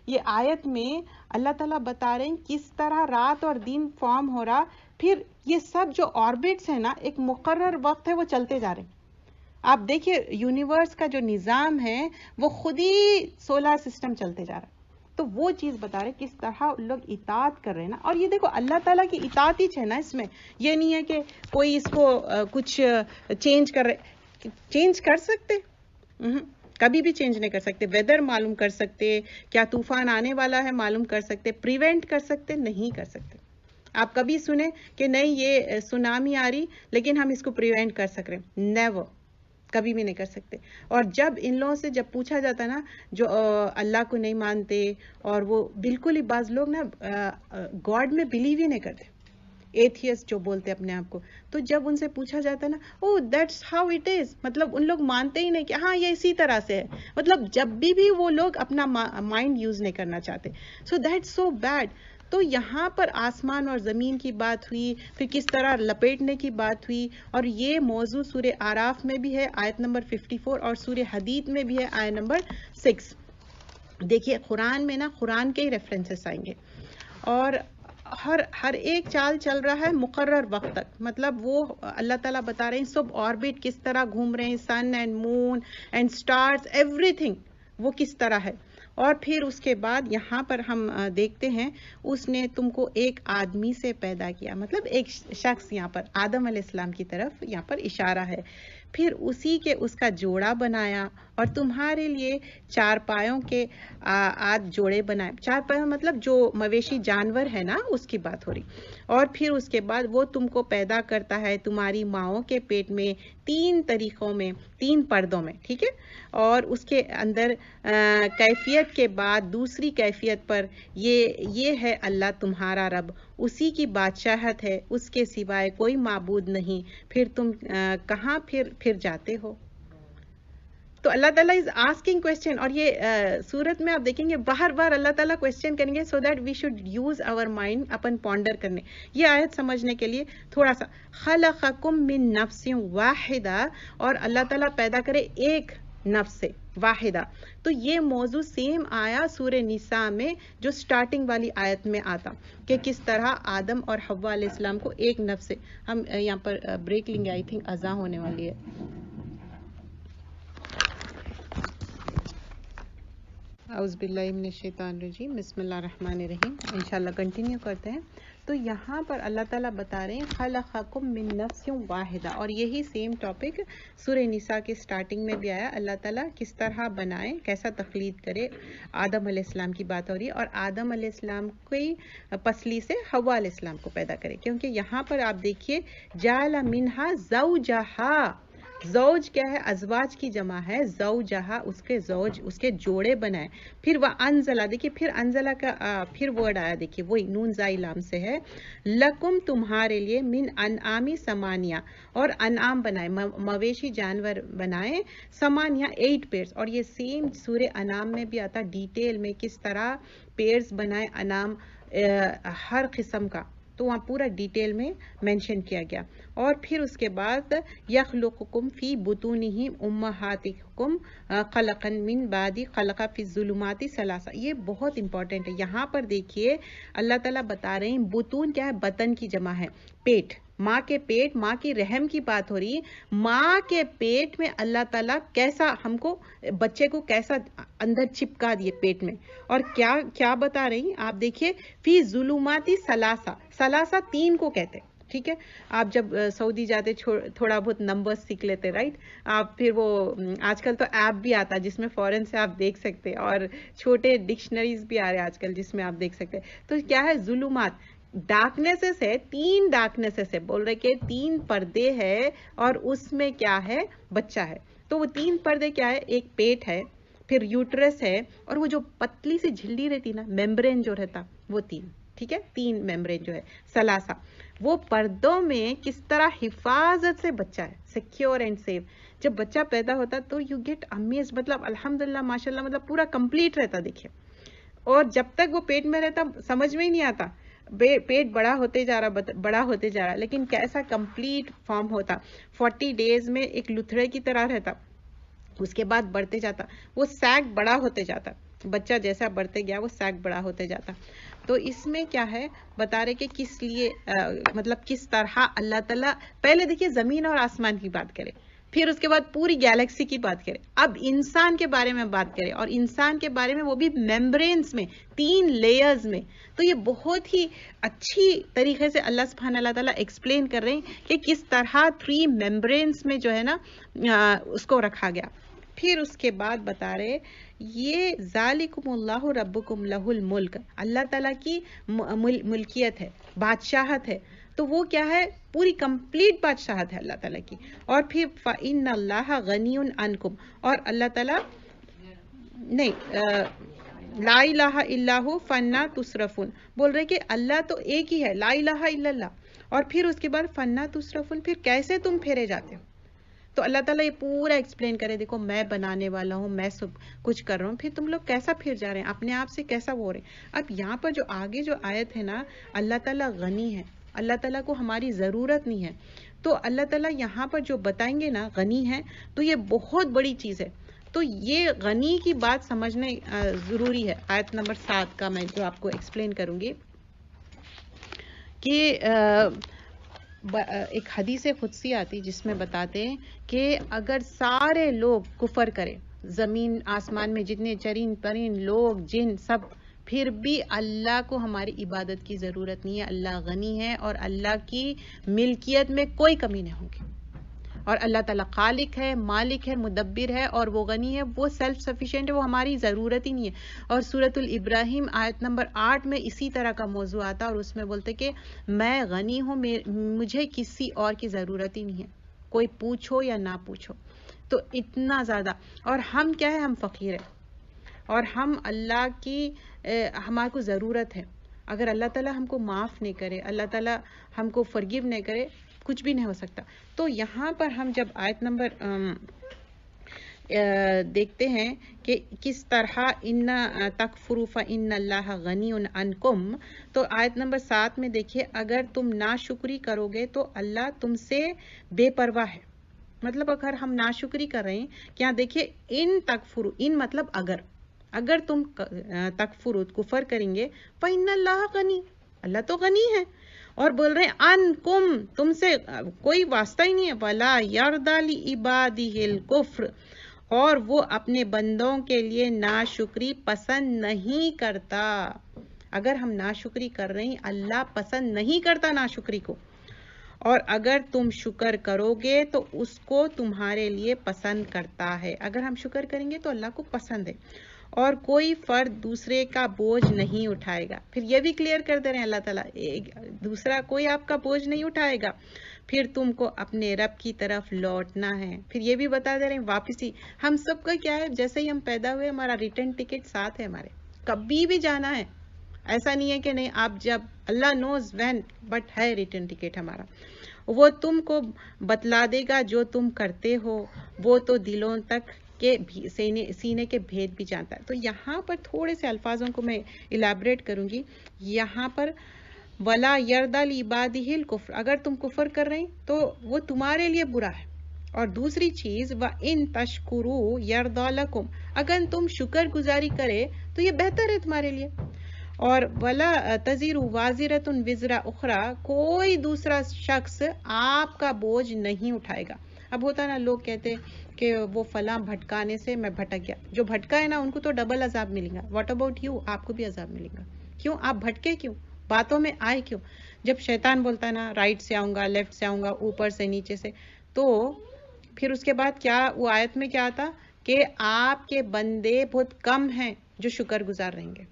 یہ آیت میں اللہ تعالیٰ بتا رہے ہیں کس طرح رات اور دن فارم ہو رہا. پھر یہ سب جو آربٹس ہیں نا, ایک مقرر وقت ہے وہ چلتے جا رہے ہیں. آپ دیکھیے یونیورس کا جو نظام ہے وہ خود ہی سولار سسٹم چلتے جا رہا ہے. تو وہ چیز بتا رہے کس طرح لوگ اطاعت کر رہے ہیں نا. اور یہ دیکھو اللہ تعالیٰ کی اطاعت ہی ہے نا اس میں, یہ نہیں ہے کہ کوئی اس کو کچھ چینج کر رہے. چینج کر سکتے, کبھی بھی چینج نہیں کر سکتے. ویدر معلوم کر سکتے, کیا طوفان آنے والا ہے معلوم کر سکتے, پریونٹ کر سکتے نہیں کر سکتے. آپ کبھی سنیں کہ نہیں یہ سونامی آ رہی لیکن ہم اس کو پریونٹ کر سک رہے ہیں, نیور, کبھی بھی نہیں کر سکتے. اور جب ان لوگوں سے جب پوچھا جاتا نا جو اللہ کو نہیں مانتے, اور وہ بالکل ہی بعض لوگ نا گاڈ میں بلیو ہی نہیں کرتے, ایتھیسٹ جو بولتے اپنے آپ کو, تو جب ان سے پوچھا جاتا ہے نا او دیٹس ہاؤ اٹ از, مطلب ان لوگ مانتے ہی نہیں کہ ہاں یہ اسی طرح سے ہے, مطلب جب بھی وہ لوگ اپنا مائنڈ یوز نہیں کرنا چاہتے. So that's so bad. تو یہاں پر آسمان اور زمین کی بات ہوئی, پھر کس طرح لپیٹنے کی بات ہوئی, اور یہ موضوع سورہ آراف میں بھی ہے آیت نمبر 54, اور سورہ حدید میں بھی ہے آیت نمبر 6. دیکھیے قرآن میں نا قرآن کے ہی ریفرنسز آئیں گے, اور ہر ایک چال چل رہا ہے مقرر وقت تک. مطلب وہ اللہ تعالیٰ بتا رہے ہیں سب آربٹ کس طرح گھوم رہے ہیں, sun and moon and stars, everything وہ کس طرح ہے. اور پھر اس کے بعد یہاں پر ہم دیکھتے ہیں اس نے تم کو ایک آدمی سے پیدا کیا, مطلب ایک شخص, یہاں پر آدم علیہ السلام کی طرف یہاں پر اشارہ ہے. پھر اسی کے اس کا جوڑا بنایا, اور تمہارے لیے 4 پایوں کے 8 جوڑے بنائے. 4 پایوں مطلب جو مویشی جانور ہے نا اس کی بات ہو رہی. اور پھر اس کے بعد وہ تم کو پیدا کرتا ہے تمہاری ماؤں کے پیٹ میں 3 طریقوں میں, 3 پردوں میں, ٹھیک ہے. اور اس کے اندر کیفیت کے بعد دوسری کیفیت پر یہ ہے اللہ تمہارا رب, اسی کی بادشاہت ہے, اس کے سوائے کوئی معبود نہیں, پھر تم کہاں پھر جاتے ہو. تو اللہ تعالیٰ از آسکنگ کوشچن, اور یہ سورت میں آپ دیکھیں گے بار اللہ تعالیٰ کوشچن کریں گے, so that we should use our mind upon ponder کرنے. یہ آیت سمجھنے کے لیے تھوڑا سا, خلقکم من نفس واحدہ, اور اللہ تعالیٰ پیدا کرے ایک نفس سے واحدہ. تو یہ موضوع سیم آیا سورہ نساء میں جو سٹارٹنگ والی آیت میں آتا, کہ کس طرح آدم اور حوا علیہ السلام کو ایک نفس سے. ہم یہاں پر بریک لیں گے, آئی تھنک اذان ہونے والی ہے. اعوذ باللہ من الشیطان الرجیم، بسم اللہ الرحمن الرحیم. انشاءاللہ کنٹینیو کرتے ہیں. تو یہاں پر اللہ تعالیٰ بتا رہے ہیں خلقکم من نفس واحدہ، اور یہی سیم ٹاپک سورہ نساء کے سٹارٹنگ میں بھی آیا. اللہ تعالیٰ کس طرح بنائے، کیسا تخلیق کرے. آدم علیہ السلام کی بات ہو رہی ہے، اور آدم علیہ السلام کی پسلی سے حوا علیہ السلام کو پیدا کرے. کیونکہ یہاں پر آپ دیکھیے جعل منہا زوجہا، زوج کیا ہے؟ ازواج کی جمع ہے. زوجہا اس کے زوج، اس کے جوڑے بنائے. پھر وہ انزلہ، دیکھیے پھر انزلہ کا پھر ورڈ آیا، دیکھیے وہی نون زائی لام سے ہے. لکم تمہارے لیے، من انعامی سمانیہ، اور انعام بنائے، مویشی جانور بنائے. سمانیہ 8 پیئرز، اور یہ سیم سورہ انعام میں بھی آتا ڈیٹیل میں کس طرح پیئرز بنائے انعام ہر قسم کا. تو وہاں پورا ڈیٹیل میں مینشن کیا گیا. اور پھر اس کے بعد یخلقکم فی بطونہم امہاتکم خلقا من بعد خلق فی الظلمات ثلاثہ. یہ بہت امپورٹنٹ ہے. یہاں پر دیکھیے اللہ تعالیٰ بتا رہے ہیں بطون کیا ہے؟ بطن کی جمع ہے، پیٹ، ماں کے پیٹ، ماں کی رحم کی بات ہو رہی ہے. ماں کے پیٹ میں اللہ تعالیٰ کیسا ہم کو، بچے کو کیسا اندر چپکا دیے پیٹ میں. اور کیا بتا رہی ہیں آپ؟ دیکھیے فی ظلماتی ثلاثہ، ثلاثہ 3 کو کہتے ہیں. ٹھیک ہے، آپ جب سعودی جاتے تھوڑا بہت نمبر سیکھ لیتے، رائٹ. آپ پھر وہ آج کل تو ایپ بھی آتا جس میں فوراً سے آپ دیکھ سکتے، اور چھوٹے ڈکشنریز بھی آ رہے ہیں آج کل جس میں آپ دیکھ سکتے. تو کیا ہے؟ ظلمات، ڈارکنیسز ہے، 3 ڈارکنیسز ہے. بول رہے کہ 3 پردے ہے، اور اس میں کیا ہے؟ بچہ ہے. تو وہ 3 پردے کیا ہے؟ ایک پیٹ ہے، پھر یوٹرس ہے، اور وہ جو پتلی سی جھلی رہتی نا، میمبرین جو رہتا، وہ 3. ٹھیک ہے، 3 میمبرین جو ہے ثلاثہ. وہ پردوں میں کس طرح حفاظت سے بچہ ہے، سیکیور اینڈ سیف. جب بچہ پیدا ہوتا تو یو گیٹ امیز، مطلب الحمدللہ ماشاءاللہ، مطلب پورا کمپلیٹ رہتا. دیکھیے، اور جب تک وہ پیٹ میں رہتا سمجھ میں ہی نہیں آتا، پیٹ بڑا ہوتے جا رہا، لیکن کیسا کمپلیٹ فارم ہوتا. 40 ڈیز میں ایک لتھڑے کی طرح رہتا، اس کے بعد بڑھتے جاتا، وہ سیک بڑا ہوتے جاتا. بچہ جیسا بڑھتے گیا وہ سیک بڑا ہوتے جاتا. تو اس میں کیا ہے بتا رہے کہ کس لیے، مطلب کس طرح اللہ تعالیٰ، پہلے دیکھیے زمین اور آسمان کی بات کرے، پھر اس کے بعد پوری گیلیکسی کی بات کرے، اب انسان کے بارے میں بات کرے، اور انسان کے بارے میں وہ بھی میمبرینز میں، 3 لیئرز میں. تو یہ بہت ہی اچھی طریقے سے اللہ سبحانہ اللہ تعالیٰ ایکسپلین کر رہے ہیں کہ کس طرح 3 میمبرینز میں جو ہے نا اس کو رکھا گیا. پھر اس کے بعد بتا رہے یہ ذالکم اللہ ربکم لہ الملک، اللہ تعالیٰ کی ملکیت ہے، بادشاہت ہے. تو وہ کیا ہے؟ پوری کمپلیٹ بادشاہت ہے اللہ تعالیٰ کی. اور پھر فإن اللہ غنی عنکم، اور اللہ تعالیٰ نہیں، لا الہ الا ہو فنا تصرفون، بول رہے کہ اللہ تو ایک ہی ہے، لا الہ الا اللہ. اور پھر اس کے بعد فنا تصرفون، پھر کیسے تم پھیرے جاتے ہو. تو اللہ تعالیٰ یہ پورا ایکسپلین کرے، دیکھو میں بنانے والا ہوں، میں سب کچھ کر رہا ہوں، پھر تم لوگ کیسا پھر جا رہے ہیں، اپنے آپ سے کیسا وہ ہو رہے ہیں. اب یہاں پر جو آگے جو آیت ہے نا، اللہ تعالیٰ غنی ہے، اللہ تعالیٰ کو ہماری ضرورت نہیں ہے. تو اللہ تعالیٰ یہاں پر جو بتائیں گے نا غنی ہے، تو یہ بہت بڑی چیز ہے. تو یہ غنی کی بات سمجھنے ضروری ہے. آیت نمبر 7 کا میں جو آپ کو ایکسپلین کروں گی کہ ایک حدیث قدسی آتی جس میں بتاتے ہیں کہ اگر سارے لوگ کفر کرے، زمین آسمان میں جتنے چرین پرین لوگ جن سب، پھر بھی اللہ کو ہماری عبادت کی ضرورت نہیں ہے. اللہ غنی ہے، اور اللہ کی ملکیت میں کوئی کمی نہیں ہوگی. اور اللہ تعالیٰ خالق ہے، مالک ہے، مدبر ہے، اور وہ غنی ہے، وہ سیلف سفیشینٹ ہے، وہ ہماری ضرورت ہی نہیں ہے. اور سورۃ الابراہیم آیت نمبر 8 میں اسی طرح کا موضوع آتا، اور اس میں بولتے کہ میں غنی ہوں، مجھے کسی اور کی ضرورت ہی نہیں ہے، کوئی پوچھو یا نہ پوچھو. تو اتنا زیادہ، اور ہم کیا ہے؟ ہم فقیر ہیں، اور ہم اللہ کی، ہمارے کو ضرورت ہے. اگر اللہ تعالیٰ ہم کو معاف نہیں کرے، اللہ تعالیٰ ہم کو فرگیو نہیں کرے، کچھ بھی نہیں ہو سکتا. تو یہاں پر ہم جب آیت نمبر دیکھتے ہیں کہ کس طرح ان تکفروا فإن اللہ غنی عنکم، تو آیت نمبر 7 میں دیکھیے اگر تم ناشکری کرو گے تو اللہ تم سے بے پرواہ ہے. مطلب اگر ہم ناشکری کر رہے ہیں، کیا دیکھیے ان تکفروا، ان مطلب اگر تم تکفروا کفر کریں گے، فإن اللہ غنی، اللہ تو غنی ہے. اور بول رہے ہیں انکم، تم سے کوئی واسطہ ہی نہیں ہے، ولا یرضی لعبادہ الکفر، اور وہ اپنے بندوں کے لیے ناشکری پسند نہیں کرتا. اگر ہم ناشکری کر رہے ہیں اللہ پسند نہیں کرتا ناشکری کو, اور اگر تم شکر کرو گے تو اس کو تمہارے لیے پسند کرتا ہے. اگر ہم شکر کریں گے تو اللہ کو پسند ہے. اور کوئی فرد دوسرے کا بوجھ نہیں اٹھائے گا. پھر یہ بھی کلیئر کر دے رہے ہیں اللہ تعالیٰ, دوسرا کوئی آپ کا بوجھ نہیں اٹھائے گا. پھر تم کو اپنے رب کی طرف لوٹنا ہے. پھر یہ بھی بتا دے رہے ہیں واپسی. ہم سب کا کیا ہے, جیسے ہی ہم پیدا ہوئے ہمارا ریٹرن ٹکٹ ساتھ ہے, ہمارے کبھی بھی جانا ہے. ایسا نہیں ہے کہ نہیں, آپ جب اللہ نوز وین, بٹ ہے ریٹرن ٹکٹ ہمارا. وہ تم کو بتلا دے گا جو تم کرتے ہو, وہ تو دلوں تک کے سینے کے بھید بھی جانتا ہے. تو یہاں پر تھوڑے سے الفاظوں کو میں الیبریٹ کروں گی. یہاں پر وَلَا يَرْضَى لِعِبَادِهِ الْكُفْرَ, اگر تم کفر کر رہے ہیں تو وہ تمہارے لیے برا ہے. اور دوسری چیز وَإِن تَشْكُرُوا يَرْضَى لَكُمْ, اگر تم شکر گزاری کرے تو یہ بہتر ہے تمہارے لیے. اور وَلَا تَزِرُ وَازِرَةٌ وِزْرَ أُخْرَى, کوئی دوسرا شخص آپ کا بوجھ نہیں اٹھائے گا. اب ہوتا ہے نا, لوگ کہتے کہ وہ فلاں بھٹکانے سے میں بھٹک گیا. جو بھٹکا ہے نا ان کو تو ڈبل عذاب ملے گا. واٹ اباؤٹ یو, آپ کو بھی عذاب ملے گا. کیوں آپ بھٹکے, کیوں باتوں میں آئے, کیوں. جب شیطان بولتا ہے نا رائٹ سے آؤں گا, لیفٹ سے آؤں گا, اوپر سے نیچے سے, تو پھر اس کے بعد کیا وہ آیت میں کیا آتا کہ آپ کے بندے بہت کم ہیں جو شکر گزار رہیں گے.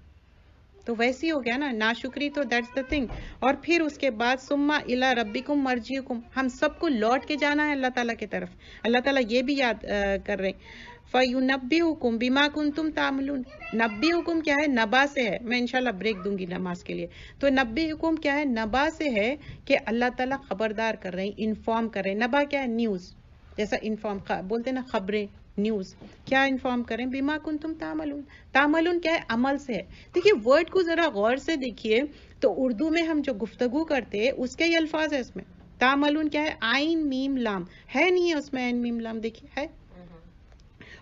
تو ویسی ہو گیا نا ناشکری, تو دیٹس دا تھنگ. اور پھر اس کے بعد ثم الی ربکم مرجعکم, ہم سب کو لوٹ کے جانا ہے اللہ تعالیٰ کی طرف. اللہ تعالیٰ یہ بھی یاد کر رہے ہیں فَيُنَبِّئُكُم بِمَا كُنتُمْ تَعْمَلُونَ. نبئکم کیا ہے, نبا سے ہے. میں انشاءاللہ بریک دوں گی نماز کے لیے. تو نبئکم کیا ہے, نبا سے ہے کہ اللہ تعالیٰ خبردار کر رہے ہیں, انفارم کر رہے ہیں. نبا کیا ہے, نیوز. جیسا انفارم بولتے ہیں نا, خبریں, نیوز. کیا انفارم کریں, بما کنتم تعملون. تعملون کیا ہے, عمل سے ہے. دیکھیے ورڈ کو ذرا غور سے دیکھیے تو اردو میں ہم جو گفتگو کرتے ہیں اس کے یہ الفاظ ہے اس میں. تعملون کیا ہے, عین میم لام ہے, نہیں ہے اس میں عین میم لام, دیکھیے ہے.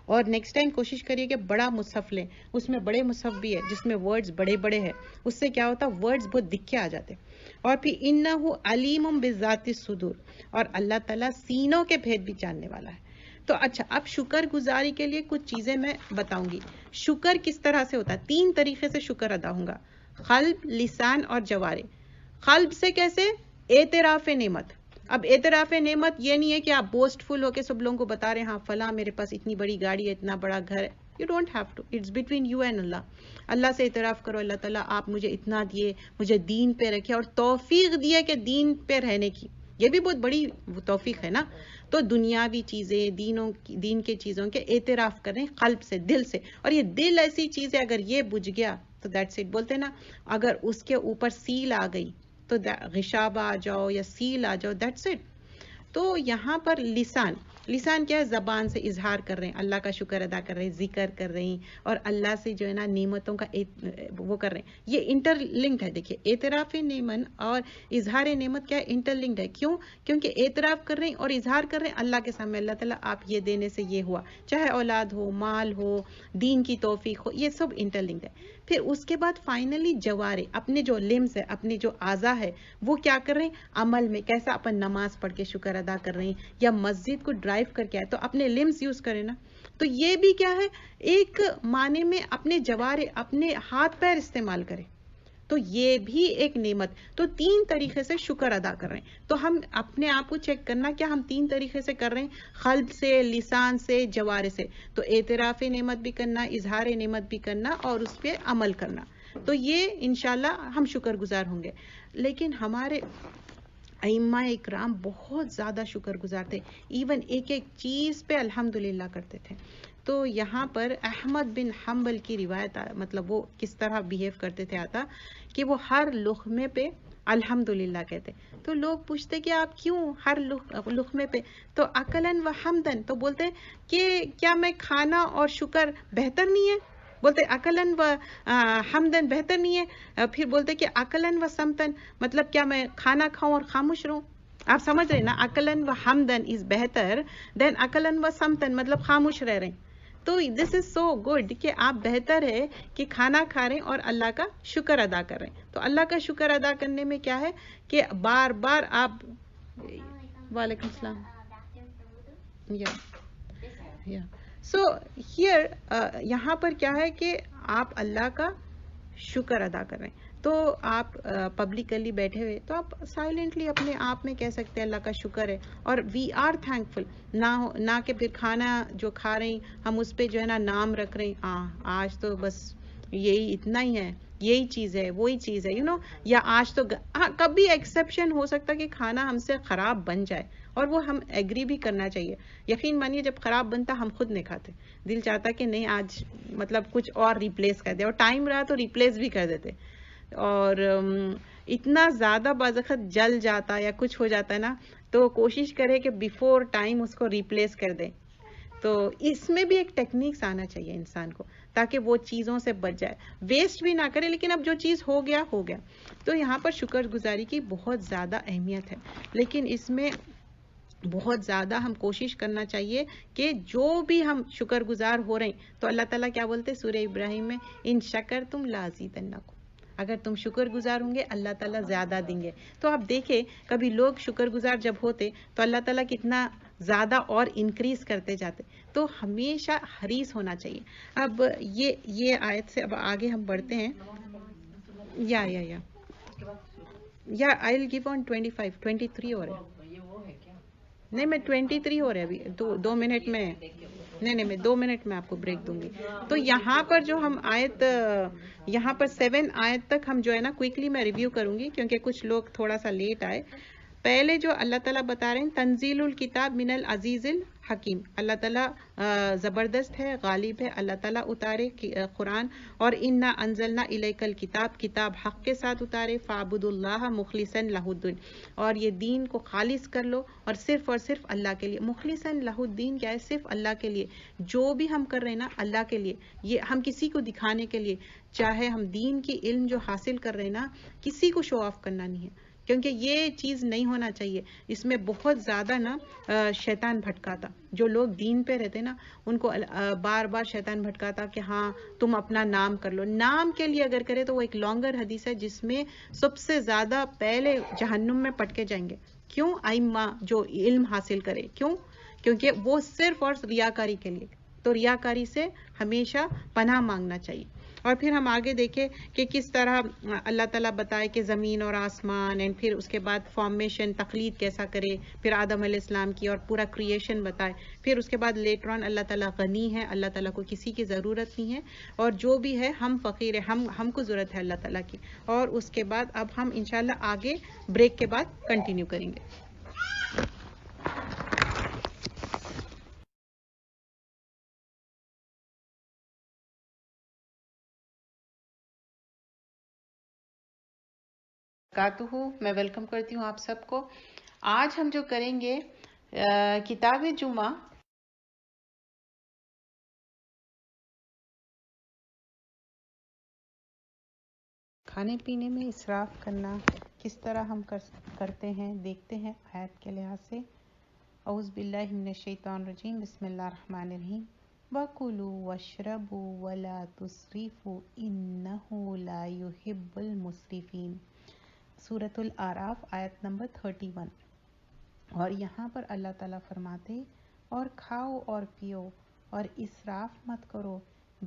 اور نیکسٹ ٹائم کوشش کریے کہ بڑا مصحف لیں, اس میں بڑے مصحف بھی ہے جس میں ورڈز بڑے بڑے ہیں. اس سے کیا ہوتا, ورڈز بہت دکھ کے آ جاتے. اور پھر انہ علیم بذات الصدور, اور اللہ تعالیٰ سینوں کے بھید بھی جاننے والا ہے. تو اچھا, اب شکر گزاری کے لیے کچھ چیزیں میں بتاؤں گی. شکر کس طرح سے ہوتا ہے, 3 طریقے سے شکر ادا ہوگا, قلب, لسان اور جوارے. قلب سے کیسے, اعتراف نعمت. اب اعتراف نعمت یہ نہیں ہے کہ آپ بوسٹ فل ہو کے سب لوگوں کو بتا رہے ہیں, ہاں فلاں میرے پاس اتنی بڑی گاڑی ہے, اتنا بڑا گھر ہے. You don't have to, it's between you and Allah. Allah سے اعتراف کرو, اللہ تعالیٰ آپ مجھے اتنا دیے, مجھے دین پہ رکھے اور توفیق دیے کہ دین پہ رہنے کی. یہ بھی بہت بڑی توفیق ہے نا. تو دنیاوی چیزیں, دین کے چیزوں کے اعتراف کریں قلب سے, دل سے. اور یہ دل ایسی چیز ہے, اگر یہ بجھ گیا تو دیٹس اٹ. بولتے نا اگر اس کے اوپر سیل آ گئی تو غشاب آ جاؤ یا سیل آ جاؤ, دیٹس اٹ. تو یہاں پر لسان, لسان کیا ہے, زبان سے اظہار کر رہے ہیں, اللہ کا شکر ادا کر رہے ہیں, ذکر کر رہے ہیں, اور اللہ سے جو ہے نا نعمتوں کا وہ کر رہے ہیں. یہ انٹر لنکڈ ہے. دیکھیے اعتراف نعمت اور اظہار نعمت کیا ہے, انٹر لنکڈ ہے. کیوں, کیونکہ اعتراف کر رہے ہیں اور اظہار کر رہے ہیں اللہ کے سامنے, اللہ تعالیٰ آپ یہ دینے سے یہ ہوا, چاہے اولاد ہو, مال ہو, دین کی توفیق ہو, یہ سب انٹر لنکڈ ہے. پھر اس کے بعد فائنلی جوارے, اپنے جو لمز ہے, اپنے جو اعضاء ہے, وہ کیا کر رہے ہیں عمل میں. کیسا, اپن نماز پڑھ کے شکر ادا کر رہے ہیں, یا مسجد کو ڈرائیو کر کے آئے تو اپنے لمز یوز کریں نا. تو یہ بھی کیا ہے, ایک معنی میں اپنے جوارے, اپنے ہاتھ پیر استعمال کریں, تو یہ بھی ایک نعمت. تو 3 طریقے سے شکر ادا کر رہے ہیں. تو ہم اپنے آپ کو چیک کرنا, کیا ہم 3 طریقے سے کر رہے ہیں, قلب سے, لسان سے, جوارے سے. تو اعتراف نعمت بھی کرنا, اظہار نعمت بھی کرنا, اور اس پہ عمل کرنا. تو یہ انشاءاللہ ہم شکر گزار ہوں گے. لیکن ہمارے ائمہ اکرام بہت زیادہ شکر گزار تھے, ایون ایک ایک چیز پہ الحمدللہ کرتے تھے. تو یہاں پر احمد بن حنبل کی روایت, مطلب وہ کس طرح بیہیو کرتے تھے, آتا کہ وہ ہر لقمے پہ الحمدللہ کہتے. تو لوگ پوچھتے کہ آپ کیوں ہر لقمے پہ, تو عقلاً و حمدن, تو بولتے کہ کیا میں کھانا اور شکر بہتر نہیں ہے, بولتے عقلاً و حمدن بہتر نہیں ہے. پھر بولتے کہ عقلاً و سمتن, مطلب کیا میں کھانا کھاؤں اور خاموش رہوں. آپ سمجھ رہے نا, عقلاً و حمدن از بہتر دین عقلاً و سمتن, مطلب خاموش رہ رہے ہیں. تو دس از سو گڈ کہ آپ بہتر ہے کہ کھانا کھا رہے ہیں اور اللہ کا شکر ادا کر رہے ہیں. تو اللہ کا شکر ادا کرنے میں کیا ہے کہ بار بار آپ, وعلیکم السلام, سو ہیئر یہاں پر کیا ہے کہ آپ اللہ کا شکر ادا کر رہے ہیں. تو آپ پبلکلی بیٹھے ہوئے تو آپ سائلنٹلی اپنے آپ میں کہہ سکتے ہیں اللہ کا شکر ہے, اور وی آر تھینکفل. نہ کہ پھر کھانا جو کھا رہے ہیں ہم اس پہ جو ہے نا نام رکھ رہے ہیں, آج تو بس یہی اتنا ہی ہے, یہی چیز ہے, وہی چیز ہے, یا آج تو کبھی ایکسیپشن ہو سکتا ہے کہ کھانا ہم سے خراب بن جائے, اور وہ ہم ایگری بھی کرنا چاہیے. یقین مانیے جب خراب بنتا ہم خود نہیں کھاتے, دل چاہتا کہ نہیں آج مطلب کچھ اور ریپلیس کر دے, اور ٹائم رہا تو ریپلیس بھی کر دیتے. اور اتنا زیادہ بازخط جل جاتا یا کچھ ہو جاتا ہے نا, تو کوشش کرے کہ بیفور ٹائم اس کو ریپلیس کر دے. تو اس میں بھی ایک ٹیکنیکس آنا چاہیے انسان کو, تاکہ وہ چیزوں سے بچ جائے, ویسٹ بھی نہ کرے, لیکن اب جو چیز ہو گیا ہو گیا. تو یہاں پر شکر گزاری کی بہت زیادہ اہمیت ہے, لیکن اس میں بہت زیادہ ہم کوشش کرنا چاہیے کہ جو بھی ہم شکر گزار ہو رہے ہیں, تو اللہ تعالیٰ کیا بولتے ہیں سورہ ابراہیم میں, ان شکر تم لازیدنکم, اگر تم شکر گزار ہوں گے اللہ تعالیٰ زیادہ دیں گے. تو آپ دیکھیں کبھی لوگ شکر گزار جب ہوتے تو اللہ تعالیٰ کتنا زیادہ اور انکریز کرتے جاتے. تو ہمیشہ حریص ہونا چاہیے. اب یہ آیت سے اب آگے ہم بڑھتے ہیں. یا آئی ول گیو آن 25 23 ہو رہے ہیں. نہیں میں 23 ہو رہے ابھی, 2 منٹ میں, نہیں میں 2 منٹ میں آپ کو بریک دوں گی. تو یہاں پر جو ہم آیت, یہاں پر 7 آیت تک ہم جو ہے نا کوئکلی میں ریویو کروں گی, کیونکہ کچھ لوگ تھوڑا سا لیٹ آئے. پہلے جو اللہ تعالیٰ بتا رہے ہیں تنزیل الکتاب من العزیز الحکیم, اللہ تعالیٰ زبردست ہے, غالب ہے, اللہ تعالیٰ اتارے قرآن, اور انا انزلنا الیک الکتاب, کتاب حق کے ساتھ اتارے, فاعبدوا اللہ مخلصا لہ الدین, اور یہ دین کو خالص کر لو اور صرف اللہ کے لیے. مخلصا لہ الدین کیا ہے, صرف اللہ کے لیے. جو بھی ہم کر رہے ہیں نا اللہ کے لیے, یہ ہم کسی کو دکھانے کے لیے, چاہے ہم دین کی علم جو حاصل کر رہے ہیں نا, کسی کو شو آف کرنا نہیں ہے, کیونکہ یہ چیز نہیں ہونا چاہیے. اس میں بہت زیادہ نا شیطان بھٹکاتا, جو لوگ دین پہ رہتے نا ان کو بار بار شیطان بھٹکاتا کہ ہاں تم اپنا نام کر لو. نام کے لیے اگر کرے تو وہ ایک لانگر حدیث ہے جس میں سب سے زیادہ پہلے جہنم میں پٹکے جائیں گے. کیوں؟ ائمہ جو علم حاصل کرے, کیونکہ وہ صرف اور ریاکاری کے لیے. تو ریاکاری سے ہمیشہ پناہ مانگنا چاہیے. اور پھر ہم آگے دیکھیں کہ کس طرح اللہ تعالیٰ بتائے کہ زمین اور آسمان, اینڈ پھر اس کے بعد فارمیشن, تخلیق کیسا کرے, پھر آدم علیہ السلام کی اور پورا کریشن بتائے. پھر اس کے بعد لیٹر آن اللہ تعالیٰ غنی ہے, اللہ تعالیٰ کو کسی کی ضرورت نہیں ہے, اور جو بھی ہے ہم فقیر ہیں, ہم کو ضرورت ہے اللہ تعالیٰ کی. اور اس کے بعد اب ہم انشاءاللہ آگے بریک کے بعد کنٹینیو کریں گے. میں ویلکم کرتی ہوں آپ سب کو. آج ہم جو کریں گے کتاب جمعہ, کھانے پینے میں اسراف کرنا کس طرح ہم کرتے ہیں, دیکھتے ہیں آیت کے لحاظ سے. اعوذ باللہ من الشیطان الرجیم, بسم اللہ الرحمن الرحیم. وَكُلُوا وَاشْرَبُوا وَلَا تُسْرِفُوا إِنَّهُ لَا يُحِبُّ الْمُسْرِفِينَ. سورۃ الاعراف آیت نمبر 31. اور یہاں پر اللہ تعالیٰ فرماتے, اور کھاؤ اور پیو اور اسراف مت کرو,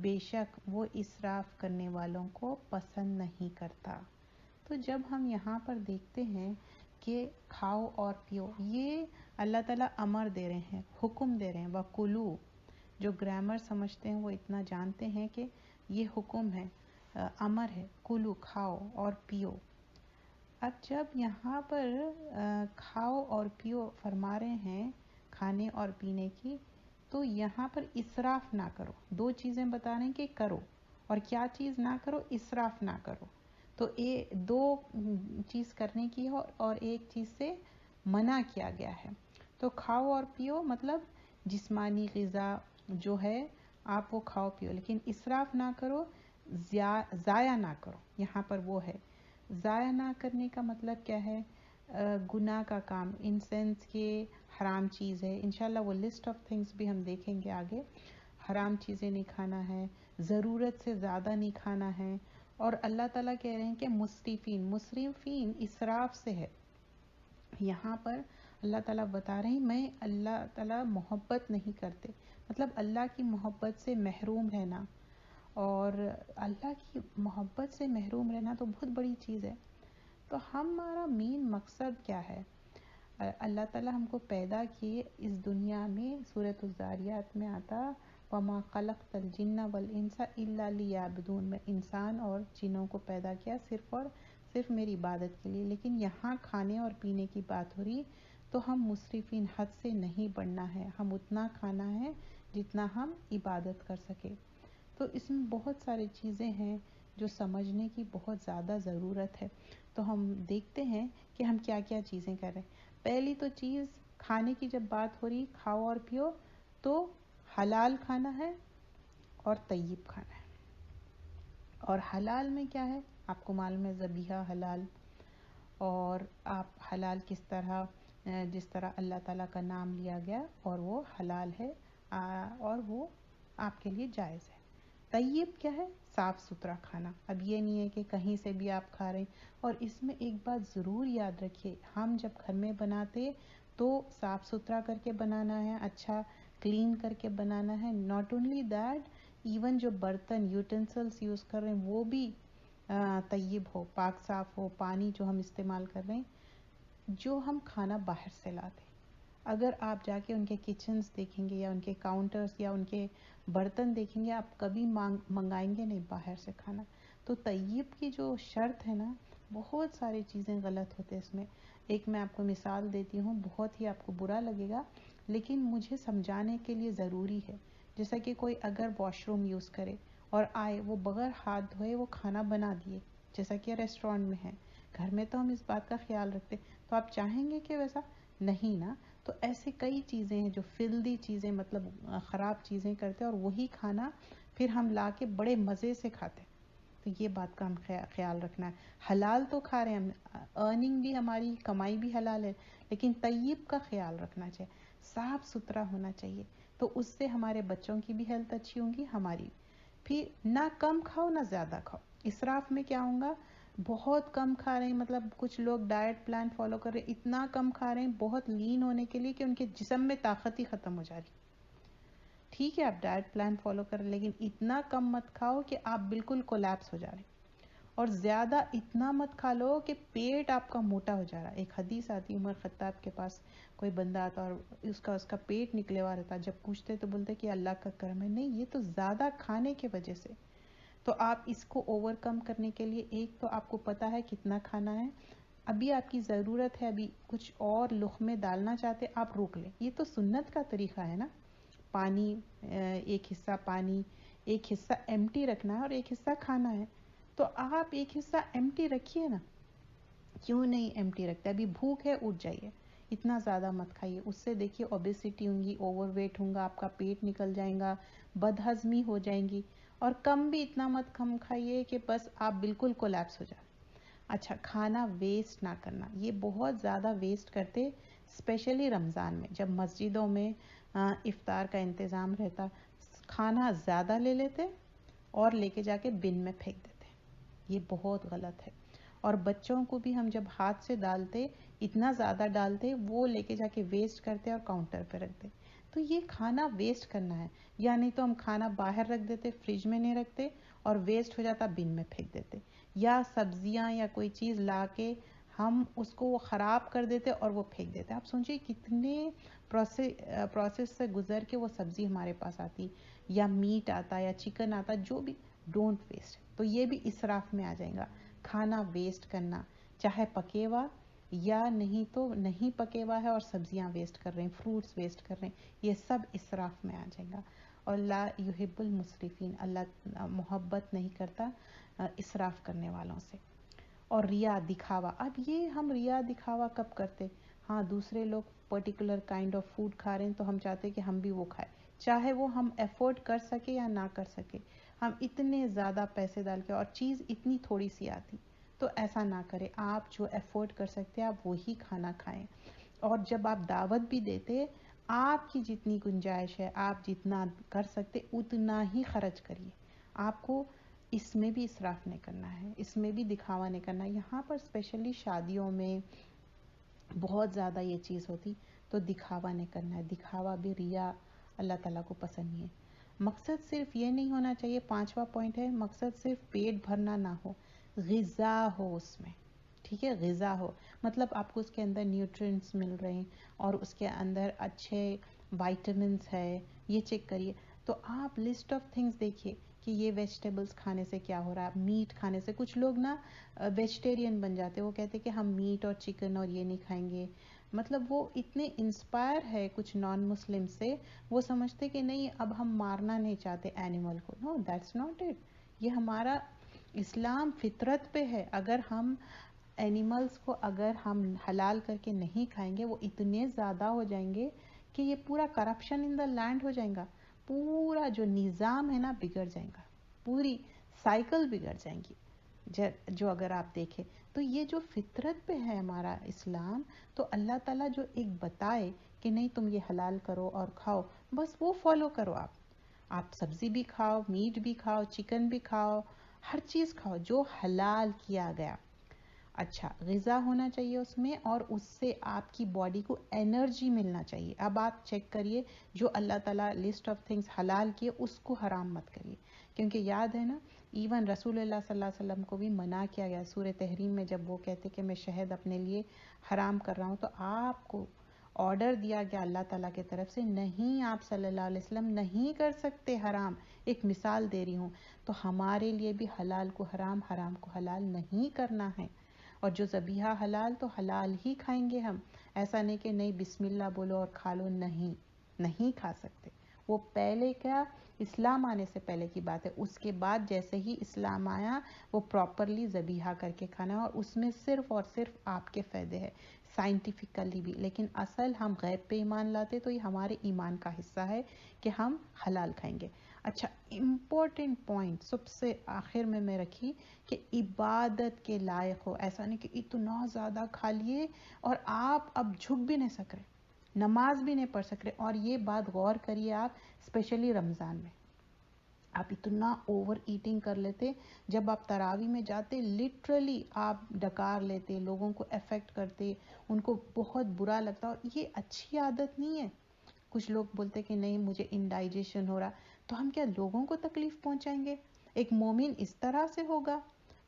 بے شک وہ اسراف کرنے والوں کو پسند نہیں کرتا. تو جب ہم یہاں پر دیکھتے ہیں کہ کھاؤ اور پیو, یہ اللہ تعالیٰ امر دے رہے ہیں, حکم دے رہے ہیں. وَكُلُوا, جو گرامر سمجھتے ہیں وہ اتنا جانتے ہیں کہ یہ حکم ہے, امر ہے. کلو, کھاؤ اور پیو. اب جب یہاں پر کھاؤ اور پیو فرما رہے ہیں کھانے اور پینے کی, تو یہاں پر اسراف نہ کرو. 2 چیزیں بتا رہے ہیں کہ کرو, اور کیا چیز نہ کرو, اسراف نہ کرو. تو 2 چیز کرنے کی ہے اور ایک چیز سے منع کیا گیا ہے. تو کھاؤ اور پیو مطلب جسمانی غذا جو ہے آپ وہ کھاؤ پیو, لیکن اسراف نہ کرو, ضائع نہ کرو. یہاں پر وہ ہے ضائع نہ کرنے کا مطلب کیا ہے, گناہ کا کام, ان سینس کے حرام چیز ہے. انشاءاللہ وہ لسٹ آف تھنگس بھی ہم دیکھیں گے آگے. حرام چیزیں نہیں کھانا ہے, ضرورت سے زیادہ نہیں کھانا ہے. اور اللہ تعالیٰ کہہ رہے ہیں کہ مسرفین اسراف سے ہے. یہاں پر اللہ تعالیٰ بتا رہے ہیں میں اللہ تعالیٰ محبت نہیں کرتے. مطلب اللہ کی محبت سے محروم رہنا، اور اللہ کی محبت سے محروم رہنا تو بہت بڑی چیز ہے. تو ہمارا مین مقصد کیا ہے؟ اللہ تعالیٰ ہم کو پیدا کیے اس دنیا میں. سورۃ الذاریات میں آتا وَمَا خَلَقْتَ الْجِنَّ وَالْإِنسَ إِلَّا لِيَعْبُدُونَ، میں انسان اور جنوں کو پیدا کیا صرف اور صرف میری عبادت کے لیے. لیکن یہاں کھانے اور پینے کی بات ہو رہی تو ہم مسرفین، حد سے نہیں بڑھنا ہے. ہم اتنا کھانا ہے جتنا ہم عبادت کر سکے. تو اس میں بہت ساری چیزیں ہیں جو سمجھنے کی بہت زیادہ ضرورت ہے. تو ہم دیکھتے ہیں کہ ہم کیا کیا چیزیں کر رہے ہیں. پہلی تو چیز، کھانے کی جب بات ہو رہی، کھاؤ اور پیو، تو حلال کھانا ہے اور طیب کھانا ہے. اور حلال میں کیا ہے؟ آپ کو معلوم ہے ذبیحہ حلال. اور آپ حلال کس طرح، جس طرح اللہ تعالیٰ کا نام لیا گیا اور وہ حلال ہے اور وہ آپ کے لیے جائز ہے. طیب کیا ہے؟ صاف ستھرا کھانا. اب یہ نہیں ہے کہ کہیں سے بھی آپ کھا رہے ہیں. اور اس میں ایک بات ضرور یاد رکھیے، ہم جب گھر میں بناتے تو صاف ستھرا کر کے بنانا ہے، اچھا کلین کر کے بنانا ہے. ناٹ اونلی دیٹ، ایون جو برتن یوٹینسلس یوز کر رہے ہیں وہ بھی طیب ہو، پاک صاف ہو. پانی جو ہم استعمال کر رہے ہیں، جو ہم کھانا باہر سے لاتے، اگر آپ جا کے ان کے کچنز دیکھیں گے یا ان کے کاؤنٹرز یا ان کے برتن دیکھیں گے، آپ کبھی منگائیں گے نہیں باہر سے کھانا. تو طیب کی جو شرط ہے نا، بہت ساری چیزیں غلط ہوتے اس میں. ایک میں آپ کو مثال دیتی ہوں، بہت ہی آپ کو برا لگے گا لیکن مجھے سمجھانے کے لیے ضروری ہے. جیسا کہ کوئی اگر واش روم یوز کرے اور آئے، وہ بغیر ہاتھ دھوئے وہ کھانا بنا دیے، جیسا کہ ریسٹورینٹ میں ہے. گھر میں تو ہم اس بات کا خیال رکھتے، تو آپ چاہیں گے کہ ویسا نہیں نا. تو ایسے کئی چیزیں ہیں جو فلدی چیزیں، مطلب خراب چیزیں کرتے، اور وہی کھانا پھر ہم لا کے بڑے مزے سے کھاتے. تو یہ بات کا ہم خیال رکھنا ہے. حلال تو کھا رہے ہیں ہم، ارننگ بھی ہماری، کمائی بھی حلال ہے، لیکن طیب کا خیال رکھنا چاہیے. صاف ستھرا ہونا چاہیے. تو اس سے ہمارے بچوں کی بھی ہیلتھ اچھی ہوں گی، ہماری. پھر نہ کم کھاؤ نہ زیادہ کھاؤ. اسراف میں کیا ہوگا؟ بہت کم کھا رہے ہیں، مطلب کچھ لوگ ڈائٹ پلان فالو کر رہے ہیں، اتنا کم کھا رہے ہیں بہت لین ہونے کے لیے کہ ان کے جسم میں طاقت ہی ختم ہو جا رہی. ٹھیک ہے آپ ڈائٹ پلان فالو کر رہے، لیکن اتنا کم مت کھاؤ کہ آپ بالکل کولیپس ہو جا رہے. اور زیادہ اتنا مت کھا لو کہ پیٹ آپ کا موٹا ہو جا رہا. ایک حدیث آتی، عمر خطاب کے پاس کوئی بندہ آتا اور اس کا پیٹ نکلے ہوا رہتا. جب پوچھتے تو بولتے کہ اللہ کا کرم ہے. نہیں، یہ تو زیادہ کھانے کی وجہ سے. تو آپ اس کو اوور کم کرنے کے لیے، ایک تو آپ کو پتا ہے کتنا کھانا ہے، ابھی آپ کی ضرورت ہے، ابھی کچھ اور لقمے ڈالنا چاہتے، آپ روک لیں. یہ تو سنت کا طریقہ ہے نا. پانی، ایک حصہ پانی، ایک حصہ ایمٹی رکھنا ہے اور ایک حصہ کھانا ہے. تو آپ ایک حصہ ایمٹی رکھیے نا. کیوں نہیں ایمٹی رکھتے؟ ابھی بھوک ہے، اٹھ جائیے. اتنا زیادہ مت کھائیے، اس سے دیکھیے اوبیسٹی ہوں گی، اوور ویٹ ہوں گا، آپ کا پیٹ نکل جائے گا، بد ہضمی ہو جائیں گی. اور کم بھی اتنا مت کم کھائیے کہ بس آپ بالکل کولیپس ہو جائیں. اچھا، کھانا ویسٹ نہ کرنا. یہ بہت زیادہ ویسٹ کرتے، اسپیشلی رمضان میں جب مسجدوں میں افطار کا انتظام رہتا. کھانا زیادہ لے لیتے اور لے کے جا کے بن میں پھینک دیتے. یہ بہت غلط ہے. اور بچوں کو بھی ہم جب ہاتھ سے ڈالتے، اتنا زیادہ ڈالتے، وہ لے کے جا کے ویسٹ کرتے اور کاؤنٹر پہ رکھتے. تو یہ کھانا ویسٹ کرنا ہے. یا نہیں تو ہم کھانا باہر رکھ دیتے، فریج میں نہیں رکھتے، اور ویسٹ ہو جاتا بن میں پھینک دیتے. یا سبزیاں یا کوئی چیز لا کے ہم اس کو وہ خراب کر دیتے اور وہ پھینک دیتے. آپ سوچیں کتنے پروسیس سے گزر کے وہ سبزی ہمارے پاس آتی، یا میٹ آتا یا چکن آتا، جو بھی. Don't waste. تو یہ بھی اسراف میں آ جائے گا. کھانا ویسٹ کرنا، چاہے پکے ہوا یا نہیں تو نہیں پکے ہوا ہے اور سبزیاں ویسٹ کر رہے ہیں، فروٹس ویسٹ کر رہے ہیں، یہ سب اسراف میں آ جائے گا. اور لا یحب المسرفین، اللہ محبت نہیں کرتا اسراف کرنے والوں سے. اور ریا، دکھاوا. اب یہ ہم ریا دکھاوا کب کرتے؟ ہاں، دوسرے لوگ پرٹیکولر کائنڈ آف فوڈ کھا رہے ہیں تو ہم چاہتے کہ ہم بھی وہ کھائیں، چاہے وہ ہم افورڈ کر سکے یا نہ کر سکے. ہم اتنے زیادہ پیسے ڈال کے اور چیز اتنی تھوڑی سی آتی. تو ایسا نہ کرے. آپ جو افورڈ کر سکتے ہیں آپ وہی کھانا کھائیں. اور جب آپ دعوت بھی دیتے، آپ کی جتنی گنجائش ہے، آپ جتنا کر سکتے اتنا ہی خرچ کریے. آپ کو اس میں بھی اسراف نہیں کرنا ہے، اس میں بھی دکھاوا نہیں کرنا ہے. یہاں پر اسپیشلی شادیوں میں بہت زیادہ یہ چیز ہوتی، تو دکھاوا نہیں کرنا ہے. دکھاوا بھی، ریا اللہ تعالیٰ کو پسند نہیں ہے۔ مقصد صرف یہ نہیں ہونا چاہیے، 5واں پوائنٹ ہے، مقصد صرف پیٹ بھرنا نہ ہو، غذا ہو اس میں، ٹھیک ہے، غذا ہو، مطلب آپ کو اس کے اندر نیوٹرینٹس مل رہے ہیں اور اس کے اندر اچھے وائٹامنس ہے، یہ چیک کریے۔ تو آپ لسٹ آف تھنگس دیکھیے کہ یہ ویجیٹیبلس کھانے سے کیا ہو رہا ہے، میٹ کھانے سے، کچھ لوگ نا ویجیٹیرین بن جاتے، وہ کہتے کہ ہم میٹ اور چکن اور یہ نہیں کھائیں گے، مطلب وہ اتنے انسپائر ہے کچھ نان مسلم سے، وہ سمجھتے کہ نہیں اب ہم مارنا نہیں چاہتے اینیمل کو، نو دیٹس ناٹ اٹ، یہ ہمارا اسلام فطرت پہ ہے، اگر ہم اینیملس کو اگر ہم حلال کر کے نہیں کھائیں گے وہ اتنے زیادہ ہو جائیں گے کہ یہ پورا کرپشن ان دا لینڈ ہو جائے گا، پورا جو نظام ہے نا بگڑ جائے گا، پوری سائیکل بگڑ جائیں گی جو اگر آپ دیکھیں تو یہ جو فطرت پہ ہے ہمارا اسلام، تو اللہ تعالیٰ جو ایک بتائے کہ نہیں تم یہ حلال کرو اور کھاؤ، بس وہ فالو کرو، آپ سبزی بھی کھاؤ، میٹ بھی کھاؤ، چکن بھی کھاؤ، ہر چیز کھاؤ جو حلال کیا گیا۔ اچھا غذا ہونا چاہیے اس میں، اور اس سے آپ کی باڈی کو انرجی ملنا چاہیے۔ اب آپ چیک کریے جو اللہ تعالیٰ لسٹ آف تھنگس حلال کیے اس کو حرام مت کریے، کیونکہ یاد ہے نا ایون رسول اللہ صلی اللہ علیہ وسلم کو بھی منع کیا گیا سورہ تحریم میں، جب وہ کہتے کہ میں شہد اپنے لیے حرام کر رہا ہوں، تو آپ کو آرڈر دیا گیا اللہ تعالیٰ کی طرف سے، نہیں آپ صلی اللہ علیہ وسلم نہیں کر سکتے حرام، ایک مثال دے رہی ہوں، تو ہمارے لیے بھی حلال کو حرام، حرام کو حلال نہیں کرنا ہے، اور جو ذبیحہ حلال تو حلال ہی کھائیں گے ہم، ایسا نہیں کہ نہیں بسم اللہ بولو اور کھا لو، نہیں، نہیں کھا سکتے، وہ پہلے کیا اسلام آنے سے پہلے کی بات ہے، اس کے بعد جیسے ہی اسلام آیا وہ پراپرلی ذبیحہ کر کے کھانا، اور اس میں صرف اور صرف آپ کے فائدے ہے، سائنٹیفکلی بھی، لیکن اصل ہم غیب پہ ایمان لاتے تو یہ ہمارے ایمان کا حصہ ہے کہ ہم حلال کھائیں گے۔ اچھا امپورٹنٹ پوائنٹ سب سے آخر میں رکھی کہ عبادت کے لائق ہو، ایسا نہیں کہ اتنا زیادہ کھا لیے اور آپ اب جھک بھی نہیں سک رہے، نماز بھی نہیں پڑھ سک رہے، اور یہ بات غور کریے آپ اسپیشلی رمضان میں آپ اتنا اوور ایٹنگ کر لیتے، جب آپ تراوی میں جاتے لٹرلی آپ ڈکار لیتے، لوگوں کو افیکٹ کرتے، ان کو بہت برا لگتا، اور یہ اچھی عادت نہیں ہے۔ کچھ لوگ بولتے کہ نہیں مجھے انڈائجیشن ہو رہا، تو ہم کیا لوگوں کو تکلیف پہنچائیں گے؟ ایک مومن اس طرح سے ہوگا؟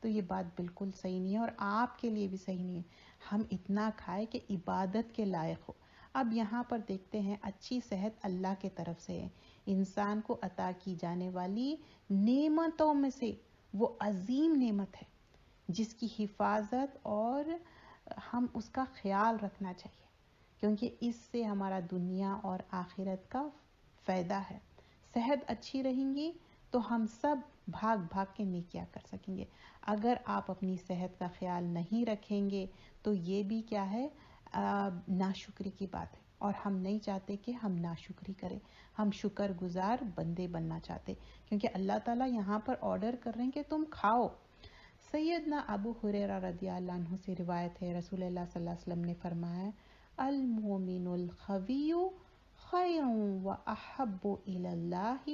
تو یہ بات بالکل صحیح نہیں ہے، اور آپ کے لیے بھی صحیح نہیں ہے۔ ہم اتنا کھائے کہ عبادت کے لائق ہو۔ اب یہاں پر دیکھتے ہیں اچھی صحت اللہ کے طرف سے ہے، انسان کو عطا کی جانے والی نعمتوں میں سے وہ عظیم نعمت ہے جس کی حفاظت اور ہم اس کا خیال رکھنا چاہیے، کیونکہ اس سے ہمارا دنیا اور آخرت کا فائدہ ہے۔ صحت اچھی رہیں گی تو ہم سب بھاگ بھاگ کے نیکیاں کر سکیں گے۔ اگر آپ اپنی صحت کا خیال نہیں رکھیں گے تو یہ بھی کیا ہے، ناشکری کی بات ہے، اور ہم نہیں چاہتے کہ ہم ناشکری کریں، ہم شکر گزار بندے بننا چاہتے، کیونکہ اللہ تعالیٰ یہاں پر آرڈر کر رہے ہیں کہ تم کھاؤ۔ سیدنا ابو ہریرہ رضی اللہ عنہ سے روایت ہے، رسول اللہ صلی اللہ علیہ وسلم نے فرمایا المومن القوی خیر و احب الی اللہ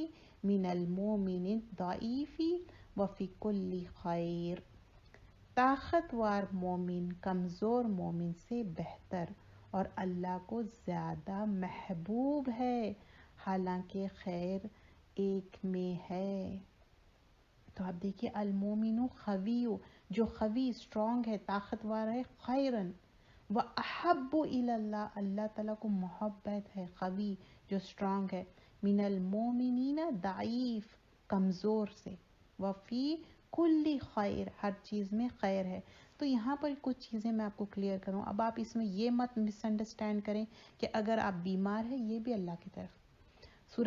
من المومن الضعیف وفی کل خیر، طاقتور مومن کمزور مومن سے بہتر اور اللہ کو زیادہ محبوب ہے، حالانکہ خیر ایک میں ہے۔ تو آپ دیکھیے المومن قوی، جو قوی اسٹرانگ ہے، طاقتور ہے، خیرن و احب الی اللہ، اللہ تعالیٰ کو محبت ہے، قوی جو اسٹرانگ ہے، من المومنین ضعیف کمزور سے، وفی کل خیر ہر چیز میں خیر ہے۔ تو یہاں پر کچھ چیزیں میں آپ کو کلیئر کروں، اب آپ اس میں یہ مت مس انڈرسٹینڈ کریں کہ اگر آپ بیمار ہیں یہ بھی اللہ کی طرف